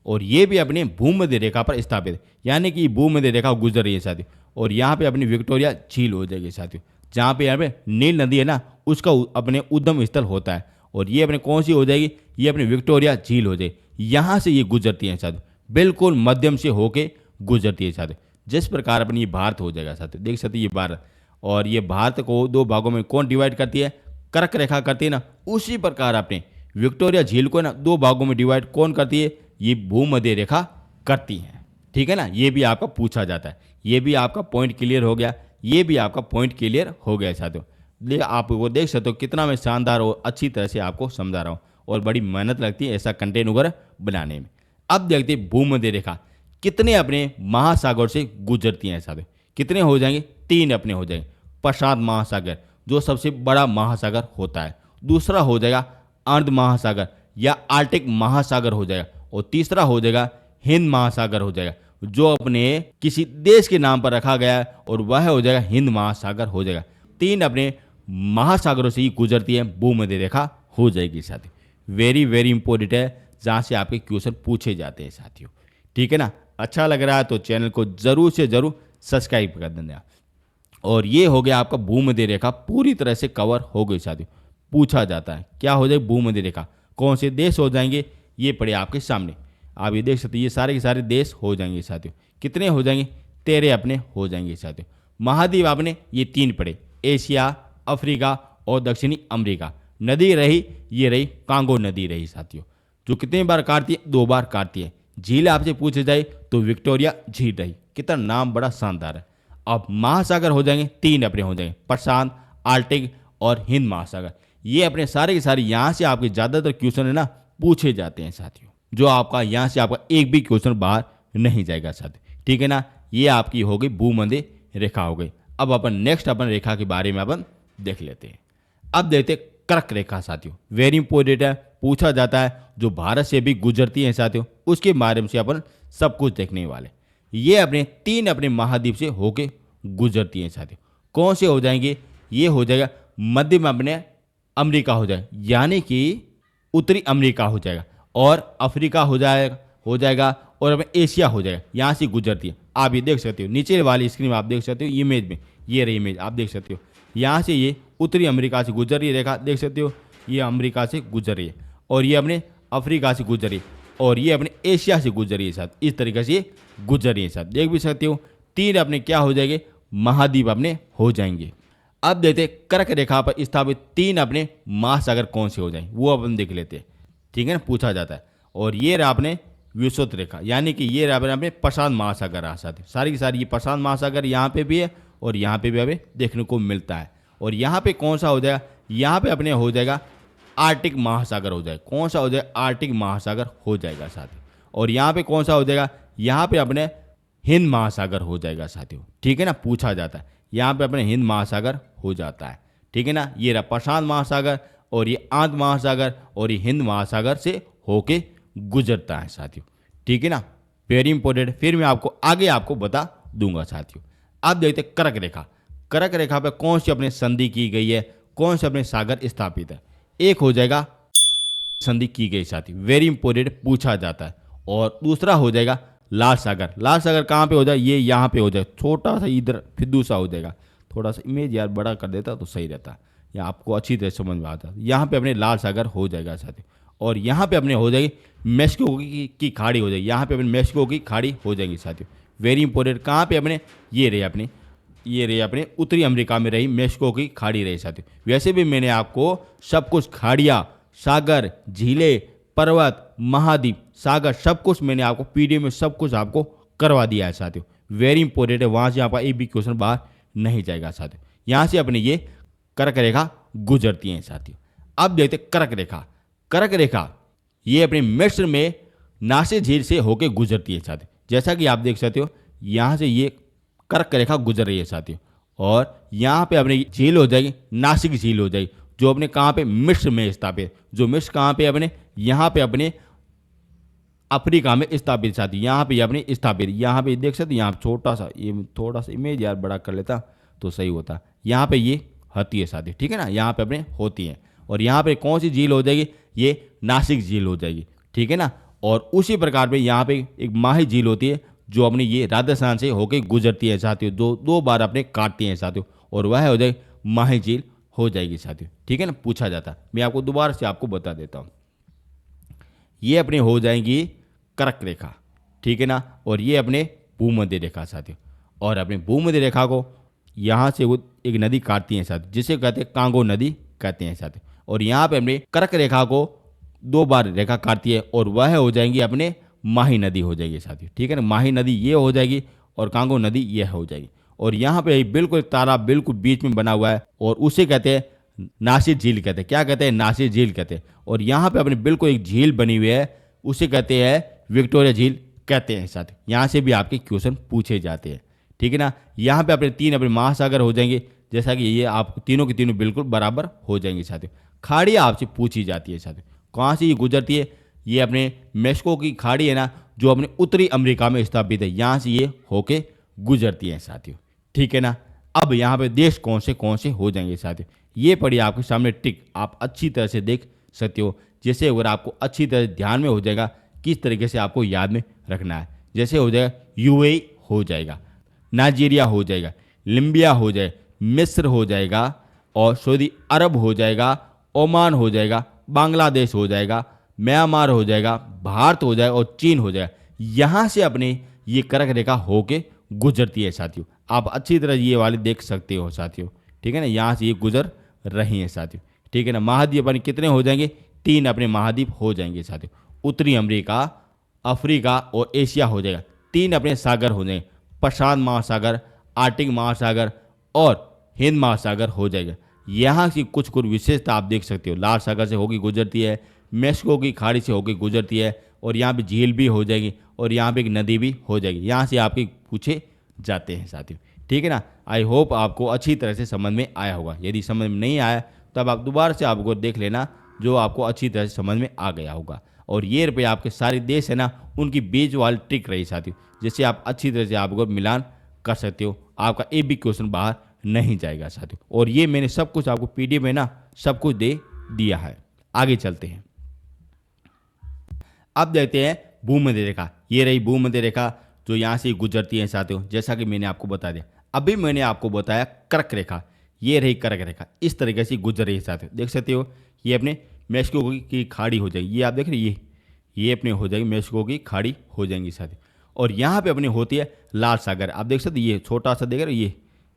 और ये भी अपने भूमध्य रेखा पर स्थापित है, यानी कि भूमध्य रेखा गुजर रही है साथियों। और यहाँ पे अपनी विक्टोरिया झील हो जाएगी साथियों, जहाँ पे यहाँ पे नील नदी है ना, उसका अपने उद्गम स्थल होता है। और ये अपने कौन सी हो जाएगी? ये अपनी विक्टोरिया झील हो जाएगी। यहाँ से ये गुजरती है साथियों, बिल्कुल मध्यम से होके गुजरती है साथियों। जिस प्रकार अपनी ये भारत हो जाएगा साथियों, देख सकते ये भारत, और ये भारत को 2 भागों में कौन डिवाइड करती है? कर्क रेखा करती है ना। उसी प्रकार अपने विक्टोरिया झील को ना 2 भागों में डिवाइड कौन करती है? ये भूमध्य रेखा करती है। ठीक है ना, ये भी आपका पूछा जाता है। ये भी आपका पॉइंट क्लियर हो गया, ये भी आपका पॉइंट क्लियर हो गया साथियों। आप वो देख सकते हो कितना मैं शानदार और अच्छी तरह से आपको समझा रहा हूँ, और बड़ी मेहनत लगती है ऐसा कंटेंट वगैरह बनाने में। अब देखते हैं भूमध्य रेखा कितने अपने महासागर से गुजरती हैं साथियों। कितने हो जाएंगे? 3 अपने हो जाएंगे। प्रशांत महासागर जो सबसे बड़ा महासागर होता है, दूसरा हो जाएगा अर्ध महासागर या आर्कटिक महासागर हो जाएगा, और तीसरा हो जाएगा हिंद महासागर हो जाएगा, जो अपने किसी देश के नाम पर रखा गया है, और वह हो जाएगा हिंद महासागर हो जाएगा। 3 अपने महासागरों से ही गुजरती है भूमध्य रेखा हो जाएगी साथियों। वेरी वेरी इंपॉर्टेंट है, जहाँ से आपके क्वेश्चन पूछे जाते हैं साथियों। ठीक है ना, अच्छा लग रहा है तो चैनल को जरूर से जरूर सब्सक्राइब कर देना। और ये हो गया आपका भूमध्य रेखा पूरी तरह से कवर हो गई साथियों। पूछा जाता है क्या हो जाएगी भूमध्य रेखा, कौन से देश हो जाएंगे? ये पड़े आपके सामने, आप ये देख सकते हैं, ये सारे के सारे देश हो जाएंगे साथियों। कितने हो जाएंगे? 13 अपने हो जाएंगे साथियों। महाद्वीप आपने ये 3 पड़े, एशिया, अफ्रीका और दक्षिणी अमेरिका। नदी रही, ये रही कांगो नदी रही साथियों, जो कितनी बार काटती है? 2 बार काटती है। झील आपसे पूछे जाए तो विक्टोरिया झील रही, कितना नाम बड़ा शानदार है। अब महासागर हो जाएंगे, 3 अपने हो जाएंगे, प्रशांत, आर्कटिक और हिंद महासागर। ये अपने सारे के सारे यहाँ से आपके ज़्यादातर क्वेश्चन है ना पूछे जाते हैं साथियों, जो आपका यहाँ से आपका एक भी क्वेश्चन बाहर नहीं जाएगा साथियों। ठीक है ना, ये आपकी हो गई भूमध्य रेखा हो गई। अब अपन नेक्स्ट अपन रेखा के बारे में अपन देख लेते हैं। अब देखते हैं कर्क रेखा साथियों, वेरी इंपॉर्टेंट है, पूछा जाता है, जो भारत से भी गुजरती है साथियों। उसके बारे में से अपन सब कुछ देखने वाले। ये अपने 3 अपने महाद्वीप से होके गुजरती हैं साथियों। कौन से हो जाएंगे? ये हो जाएगा मध्य में अपने अमेरिका हो जाएगा, यानी कि उत्तरी अमेरिका हो जाएगा, और अफ्रीका हो जाएगा और अपने एशिया हो जाएगा। यहाँ से गुजरती है। आप ये देख सकते हो नीचे वाली स्क्रीन में, आप देख सकते हो इमेज में, ये रही इमेज, आप देख सकते हो यहाँ से ये उत्तरी अमेरिका से गुजर रही है रेखा, देख सकते हो ये अमेरिका से गुजर रही है, और ये अपने अफ्रीका से गुजर रही है, और ये अपने एशिया से गुजर रही है साथ। इस तरीके से ये गुजर रही है साथ, देख भी सकते हो। 3 अपने क्या हो जाएंगे? महाद्वीप अपने हो जाएंगे। अब देखते हैं कर्क रेखा पर स्थापित 3 अपने महासागर कौन से हो जाएंगे, वो अपन देख लेते हैं। ठीक है ना, पूछा जाता है। और ये रहा अपने विषुवत रेखा, यानी कि ये रहा अपने प्रशांत महासागर रहा साथी। सारी की सारी ये प्रशांत महासागर यहाँ पे भी है और यहाँ पे भी हमें देखने को मिलता है। और यहाँ पे कौन सा हो जाएगा? यहाँ पे अपने हो जाएगा आर्टिक महासागर हो जाएगा। कौन सा हो जाएगा? आर्टिक महासागर हो जाएगा साथियों। और यहाँ पे कौन सा हो जाएगा? यहाँ पे अपने हिंद महासागर हो जाएगा साथियों। ठीक है ना, पूछा जाता है। यहाँ पे अपने हिंद महासागर हो जाता है। ठीक है ना, ये रहा प्रशांत महासागर, और ये आंत महासागर, और ये हिंद महासागर से होके गुजरता है साथियों। ठीक है ना, वेरी इंपॉर्टेंट। फिर मैं आपको बता दूंगा साथियों। अब देखते हैं कर्क रेखा। कर्क रेखा पे कौन सी अपने संधि की गई है, कौन से अपने सागर स्थापित है? एक हो जाएगा संधि की गई साथी, वेरी इंपॉर्टेंट, पूछा जाता है। और दूसरा हो जाएगा लाल सागर। लाल सागर कहाँ पे हो जाए? ये यहाँ पे हो जाए, छोटा सा इधर फिद्दू सा हो जाएगा। थोड़ा सा इमेज यार बड़ा कर देता तो सही रहता, या आपको अच्छी तरह समझ में आता। यहाँ पे अपने लाल सागर हो जाएगा साथी। और यहाँ पे अपने हो जाएगी मेक्सिको की खाड़ी हो जाएगी। यहाँ पे अपने मेक्सिको की खाड़ी हो जाएगी साथियों, वेरी इंपॉर्टेंट। कहाँ पे अपने? ये रहे अपने उत्तरी अमेरिका में रही मेक्सिको की खाड़ी रही साथियों। वैसे भी मैंने आपको सब कुछ खाड़ियाँ, सागर, झीलें, पर्वत, महाद्वीप, सागर, सब कुछ मैंने आपको पीडीएफ में सब कुछ आपको करवा दिया है साथियों, वेरी इंपॉर्टेंट है। वहाँ से आपका एक भी क्वेश्चन बाहर नहीं जाएगा साथियों। यहाँ से अपने ये कर्क रेखा गुजरती हैं साथियों। अब देखते कर्क रेखा। कर्क रेखा ये अपने मिस्र में नासिर झील से होके गुजरती है साथियों। जैसा कि आप देख सकते हो यहाँ से ये कर्क रेखा गुजर रही है साथियों। और यहाँ पे अपने झील हो जाएगी, नासिक झील हो जाएगी, जो अपने कहाँ पे? मिस्र में स्थापित। जो मिस्र कहाँ पे अपने? यहाँ पे अपने अफ्रीका में स्थापित साथी। यहाँ पे अपने स्थापित, यहाँ पे देख सकते, यहाँ छोटा सा, ये थोड़ा सा इमेज यार बड़ा कर लेता तो सही होता। यहाँ पे ये होती है साथी, ठीक है ना, यहाँ पे अपने होती है। और यहाँ पे कौन सी झील हो जाएगी? ये नासिक झील हो जाएगी, ठीक है ना। और उसी प्रकार पे यहाँ पे एक माही झील होती है, जो अपने ये राजस्थान से होके गुजरती है साथियों, दो बार अपने काटती हैं साथियों, और वह हो जाएगी माही झील हो जाएगी साथियों। ठीक है ना, पूछा जाता। मैं आपको दोबारा से आपको बता देता हूँ। ये अपने हो जाएंगी कर्क रेखा, ठीक है ना, और ये अपने भूमध्य रेखा साथियों। और अपने भूमध्य रेखा को यहाँ से वो एक नदी काटती है साथियों, जिसे कहते हैं कांगो नदी कहते हैं साथियों। और यहाँ पे अपने कर्क रेखा को 2 बार रेखा काटती है, और वह हो जाएंगी अपने माही नदी हो जाएगी साथियों। ठीक है ना, माही नदी ये हो जाएगी और कांगो नदी ये हो जाएगी। और यहाँ पे बिल्कुल तालाब बिल्कुल बीच में बना हुआ है, और उसे कहते हैं नासिर झील कहते हैं। क्या कहते हैं? नासिर झील कहते हैं। और यहाँ पे अपने बिल्कुल एक झील बनी हुई है, उसे कहते हैं विक्टोरिया झील कहते हैं साथियों। यहाँ से भी आपके क्वेश्चन पूछे जाते हैं, ठीक है ना। यहाँ पे अपने 3 अपने महासागर हो जाएंगे, जैसा कि ये आप तीनों के तीनों बिल्कुल बराबर हो जाएंगे साथियों। खाड़ियाँ आपसे पूछी जाती है साथियों, कहाँ से ये गुजरती है? ये अपने मेक्सिको की खाड़ी है ना, जो अपने उत्तरी अमेरिका में स्थापित है, यहाँ से ये होके गुजरती है साथियों, ठीक है ना। अब यहाँ पे देश कौन से हो जाएंगे साथियों, ये पड़ी आपके सामने टिक, आप अच्छी तरह से देख सकते हो। जैसे अगर आपको अच्छी तरह ध्यान में हो जाएगा किस तरीके से आपको याद में रखना है। जैसे हो जाएगा यूएई हो जाएगा, नाइजीरिया हो जाएगा, लिबिया हो जाए, मिस्र हो जाएगा, और सऊदी अरब हो जाएगा, ओमान हो जाएगा, बांग्लादेश हो जाएगा, म्यांमार हो जाएगा, भारत हो जाएगा, और चीन हो जाएगा। यहाँ से अपने ये कर्क रेखा होके गुजरती है साथियों। आप अच्छी तरह ये वाले देख सकते हो साथियों, ठीक है ना, यहाँ से ये गुजर रही हैं साथियों, ठीक है ना। महाद्वीप अपने कितने हो जाएंगे? 3 अपने महाद्वीप हो जाएंगे साथियों। उत्तरी अमेरिका, अफ्रीका और एशिया हो जाएगा। 3 अपने सागर हो जाएंगे, प्रशांत महासागर, आर्टिक महासागर और हिंद महासागर हो जाएगा। यहाँ की कुछ विशेषता आप देख सकते हो। लाल सागर से होगी गुजरती है, मेक्सिको की खाड़ी से होकर गुजरती है, और यहाँ पे झील भी हो जाएगी, और यहाँ पे एक नदी भी हो जाएगी। यहाँ से आपके पूछे जाते हैं साथियों, ठीक है ना। आई होप आपको अच्छी तरह से समझ में आया होगा। यदि समझ में नहीं आया तब आप दोबारा से आपको देख लेना, जो आपको अच्छी तरह से समझ में आ गया होगा। और ये रुपये आपके सारे देश है ना, उनकी बीच वाली ट्रिक रही साथियों, जिससे आप अच्छी तरह से आपको मिलान कर सकते हो, आपका एक भी क्वेश्चन बाहर नहीं जाएगा साथियों। और ये मैंने सब कुछ आपको पीडीएफ में ना सब कुछ दे दिया है। आगे चलते हैं। अब देखते हैं भूमध्य रेखा। ये रही भूमध्य रेखा जो यहाँ से गुजरती है साथियों, जैसा कि मैंने आपको बता दिया। अभी मैंने आपको बताया कर्क रेखा, ये रही कर्क रेखा, इस तरीके से गुजर रही है साथियों, देख सकते हो। ये अपने मेक्सिको की खाड़ी हो जाएगी, ये आप देख रहे हैं, ये अपने हो जाएगी मेक्सिको की खाड़ी हो जाएंगी साथियों। और यहाँ पे अपनी होती है लाल सागर, आप देख सकते, ये छोटा सा देख रहे हो,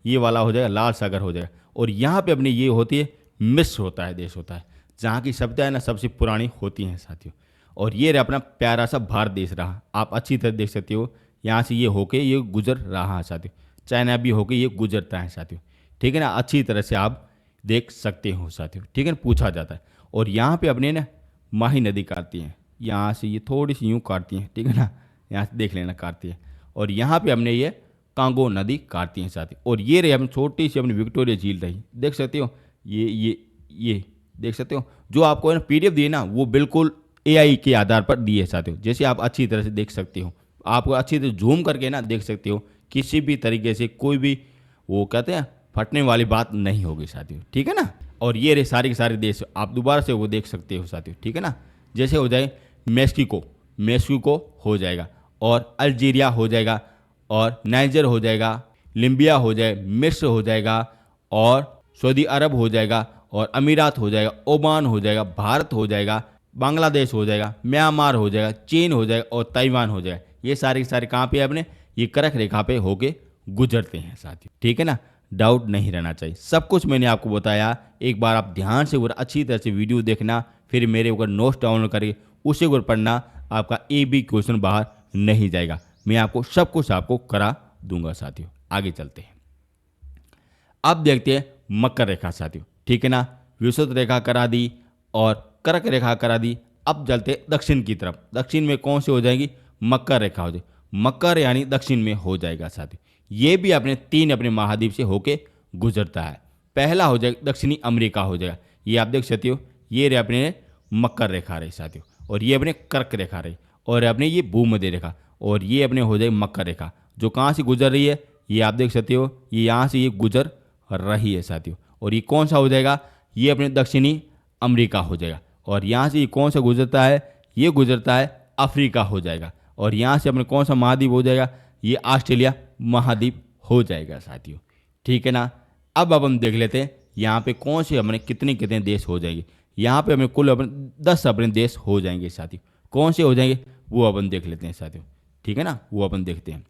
ये वाला हो जाएगा लाल सागर हो जाएगा। और यहाँ पे अपनी ये होती है मिस्र होता है, देश होता है, जहाँ की सभ्यता है ना सबसे पुरानी होती हैं साथियों। और ये अपना प्यारा सा भारत देश रहा, आप अच्छी तरह देख सकते हो। यहाँ से ये होके ये गुजर रहा है साथियों, चाइना भी होके ये गुजरता है साथियों, ठीक है ना। अच्छी तरह से आप देख सकते हो साथियों, ठीक है ना, पूछा जाता है। और यहाँ पे अपने ना माही नदी काटती हैं, यहाँ से ये थोड़ी सी यूँ काटती हैं, ठीक है ना, यहाँ से देख लेना काटती है। और यहाँ पे हमने ये कांगो नदी काटती हैं साथियों। और ये रही अपनी छोटी सी अपनी विक्टोरिया झील रही, देख सकते हो, ये देख सकते हो। जो आपको ना पीडीएफ दिए ना वो बिल्कुल एआई के आधार पर दिए साथियों, जैसे आप अच्छी तरह से देख सकते हो। आपको अच्छी तरह जूम करके ना देख सकते हो, किसी भी तरीके से कोई भी वो कहते हैं फटने वाली बात नहीं होगी साथियों, ठीक है ना। और ये रहे सारे के सारे देश, आप दोबारा से वो देख सकते हो साथियों, ठीक है ना। जैसे हो जाए मेक्सिको हो जाएगा, और अल्जीरिया हो जाएगा, और नाइजर हो जाएगा, लिम्बिया हो जाए, मिस्र हो जाएगा, और सऊदी अरब हो जाएगा, और अमीरात हो जाएगा, ओमान हो जाएगा, भारत हो जाएगा, बांग्लादेश हो जाएगा, म्यांमार हो जाएगा, चीन हो जाएगा, और ताइवान हो जाएगा। ये सारे के सारे कहाँ पे अपने ये कर्क रेखा पे होके गुजरते हैं साथियों, ठीक है ना। डाउट नहीं रहना चाहिए, सब कुछ मैंने आपको बताया। एक बार आप ध्यान से और अच्छी तरह से वीडियो देखना, फिर मेरे ऊपर नोट्स डाउनलोड करके उसे ऊपर पढ़ना, आपका एक भी क्वेश्चन बाहर नहीं जाएगा। मैं आपको सब कुछ आपको करा दूंगा साथियों। आगे चलते हैं। अब देखते हैं मकर रेखा साथियों, ठीक है ना। विषुवत रेखा करा दी और कर्क रेखा करा दी। अब चलते दक्षिण की तरफ। दक्षिण में कौन सी हो जाएगी, मकर रेखा हो जाएगी। मकर यानी दक्षिण में हो जाएगा साथियों। ये भी अपने 3 अपने महाद्वीप से होके गुजरता है। पहला हो जाएगा दक्षिणी अमेरिका हो जाएगा, ये आप देख सकते हो। ये रहे अपने मकर रेखा रही साथियों, और ये अपने कर्क रेखा रही, और अपने ये भूमध्य रेखा, और ये अपने हो जाएगी मकर रेखा, जो कहाँ से गुजर रही है ये आप देख सकते हो। ये यहाँ से ये गुजर रही है साथियों। और ये कौन सा हो जाएगा, ये अपने दक्षिणी अमेरिका हो जाएगा। और यहाँ से ये कौन सा गुजरता है, ये गुजरता है अफ्रीका हो जाएगा। और यहाँ से अपने कौन सा महाद्वीप हो जाएगा, ये ऑस्ट्रेलिया महाद्वीप हो जाएगा साथियों, ठीक है ना। अब हम देख लेते हैं यहाँ पे कौन से अपने कितने देश हो जाएंगे। यहाँ पे हमें कुल अपने 10 अपने देश हो जाएंगे साथियों। कौन से हो जाएंगे वो अपन देख लेते हैं साथियों, ठीक है ना, वो अपन देखते हैं।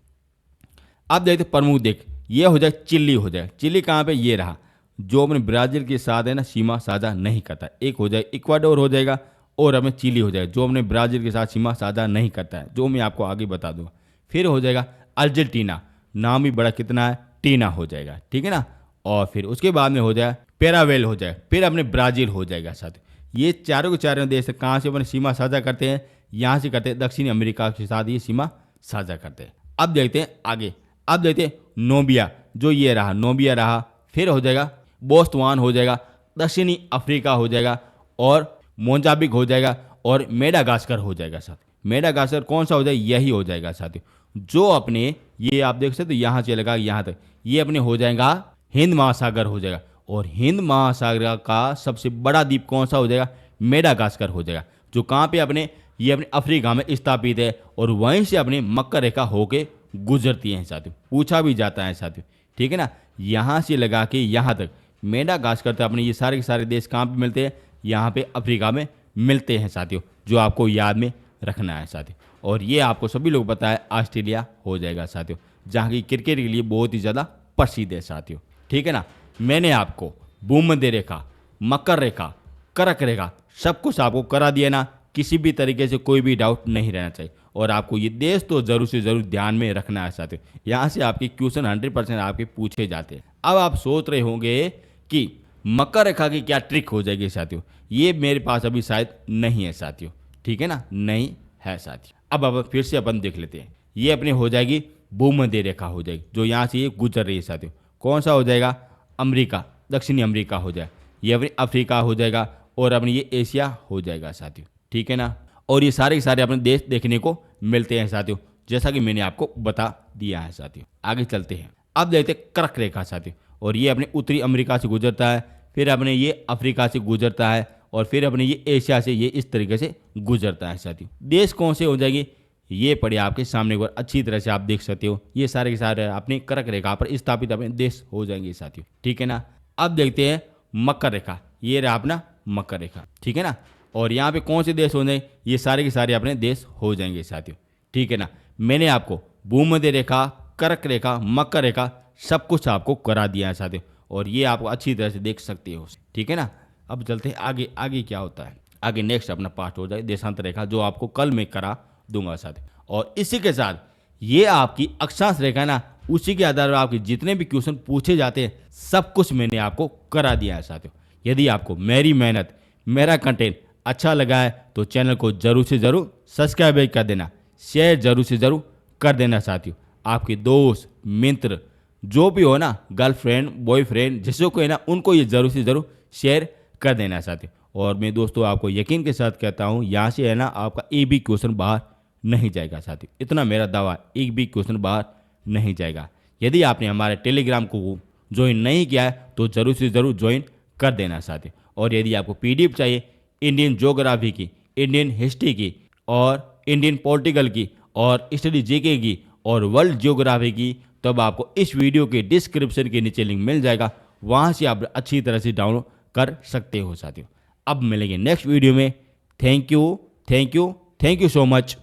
अब देखते प्रमुख देख, ये हो जाए चिली हो जाए। चिली कहाँ पे, ये रहा, जो अपने ब्राज़ील के साथ है ना सीमा साझा नहीं करता। एक हो जाए इक्वाडोर हो जाएगा, और हमें चिली हो जाएगा, जो अपने ब्राज़ील के साथ सीमा साझा नहीं करता है, जो मैं आपको आगे बता दूंगा। फिर हो जाएगा अर्जेंटीना, नाम भी बड़ा कितना है, टीना हो जाएगा, ठीक है ना। और फिर उसके बाद में हो जाए पैरावेल हो जाए, फिर अपने ब्राज़ील हो जाएगा साथ। ये चारों के चारों देश कहाँ से अपने सीमा साझा करते हैं, यहाँ से करते हैं, दक्षिणी अमेरिका के साथ ये सीमा साझा करते हैं। अब देखते हैं आगे। अब देखते हैं नोबिया, जो ये रहा नोबिया रहा। फिर हो जाएगा बोत्सवाना हो जाएगा, दक्षिणी अफ्रीका हो जाएगा, और मोजाम्बिक हो जाएगा, और मेडागास्कर हो जाएगा साथ। मेडागास्कर कौन सा हो जाएगा, यही हो जाएगा साथियों, जो अपने ये आप देख सकते हो यहाँ चलेगा यहाँ तक, ये अपने हो जाएगा हिंद महासागर हो जाएगा। और हिंद महासागर का सबसे बड़ा द्वीप कौन सा हो जाएगा, मेडागास्कर हो जाएगा, जो कहाँ पे अपने ये अपने अफ्रीका में स्थापित है। और वहीं से अपने मकर रेखा होके गुजरती हैं साथियों, पूछा भी जाता है साथियों, ठीक है ना। यहाँ से लगा के यहाँ तक मेडागास्कर तक अपने ये सारे के सारे देश कहाँ पे मिलते हैं, यहाँ पे अफ्रीका में मिलते हैं साथियों, जो आपको याद में रखना है साथियों। और ये आपको सभी लोग पता है ऑस्ट्रेलिया हो जाएगा साथियों, जहाँ की क्रिकेट के लिए बहुत ही ज़्यादा प्रसिद्ध है साथियों, ठीक है ना। मैंने आपको भूमध्य रेखा, मकर रेखा, कर्क रेखा सब कुछ आपको करा दिया ना, किसी भी तरीके से कोई भी डाउट नहीं रहना चाहिए। और आपको ये देश तो ज़रूर से ज़रूर ध्यान में रखना है साथियों, यहाँ से आपके क्वेश्चन 100% आपके पूछे जाते हैं। अब आप सोच रहे होंगे कि मकर रेखा की क्या ट्रिक हो जाएगी साथियों, ये मेरे पास अभी शायद नहीं है साथियों, ठीक है ना, नहीं है साथियों। अब फिर से अपन देख लेते हैं। ये अपने हो जाएगी भूमध्य रेखा हो जाएगी, जो यहाँ से ये गुजर रही है साथियों। कौन सा हो जाएगा, अमेरिका, दक्षिणी अमेरिका हो जाए, ये अपनी अफ्रीका हो जाएगा, और अपनी ये एशिया हो जाएगा साथियों, ठीक है ना। और ये सारे के सारे अपने देश देखने को मिलते हैं साथियों, जैसा कि मैंने आपको बता दिया है साथियों। आगे चलते हैं, अब देखते हैं कर्क रेखा साथियों, और ये अपने उत्तरी अमेरिका से गुजरता है, फिर अपने ये अफ्रीका से गुजरता है, और फिर अपने ये एशिया से ये इस तरीके से गुजरता है साथियों। देश कौन से हो जाएंगे ये पड़े आपके सामने को अच्छी तरह से आप देख सकते हो। ये सारे के सारे अपनी कर्क रेखा पर स्थापित अपने देश हो जाएंगे साथियों, ठीक है ना। अब देखते हैं मकर रेखा, ये रहा अपना मकर रेखा, ठीक है ना। और यहाँ पे कौन से देश हो जाएंगे, ये सारे के सारे अपने देश हो जाएंगे साथियों, ठीक है ना। मैंने आपको भूमध्य रेखा, कर्क रेखा, मकर रेखा सब कुछ आपको करा दिया है साथियों, और ये आप अच्छी तरह से देख सकते हो, ठीक है ना। अब चलते हैं आगे, आगे क्या होता है। आगे नेक्स्ट अपना पार्ट हो जाए देशांतर रेखा, जो आपको कल मैं करा दूंगा साथियों। और इसी के साथ ये आपकी अक्षांश रेखा है ना, उसी के आधार पर आपके जितने भी क्वेश्चन पूछे जाते हैं सब कुछ मैंने आपको करा दिया है साथियों। यदि आपको मेरी मेहनत, मेरा कंटेंट अच्छा लगा है तो चैनल को जरूर से जरूर सब्सक्राइब कर देना, शेयर जरूर से जरूर कर देना साथियों। आपके दोस्त मित्र जो भी हो ना, गर्लफ्रेंड बॉयफ्रेंड जिसको कोई ना, उनको ये जरूर से जरूर शेयर कर देना साथियों। और मैं दोस्तों आपको यकीन के साथ कहता हूँ, यहाँ से है ना आपका एक भी क्वेश्चन बाहर नहीं जाएगा साथियों, इतना मेरा दावा, एक भी क्वेश्चन बाहर नहीं जाएगा। यदि आपने हमारे टेलीग्राम को ज्वाइन नहीं किया है तो जरूर से ज़रूर ज्वाइन कर देना साथियों। और यदि आपको PDF चाहिए इंडियन ज्योग्राफी की, इंडियन हिस्ट्री की, और इंडियन पॉलिटिकल की, और स्टडी जीके की, और वर्ल्ड ज्योग्राफी की, तब आपको इस वीडियो के डिस्क्रिप्शन के नीचे लिंक मिल जाएगा, वहाँ से आप अच्छी तरह से डाउनलोड कर सकते हो साथियों। अब मिलेंगे नेक्स्ट वीडियो में। Thank you, thank you, thank you so much.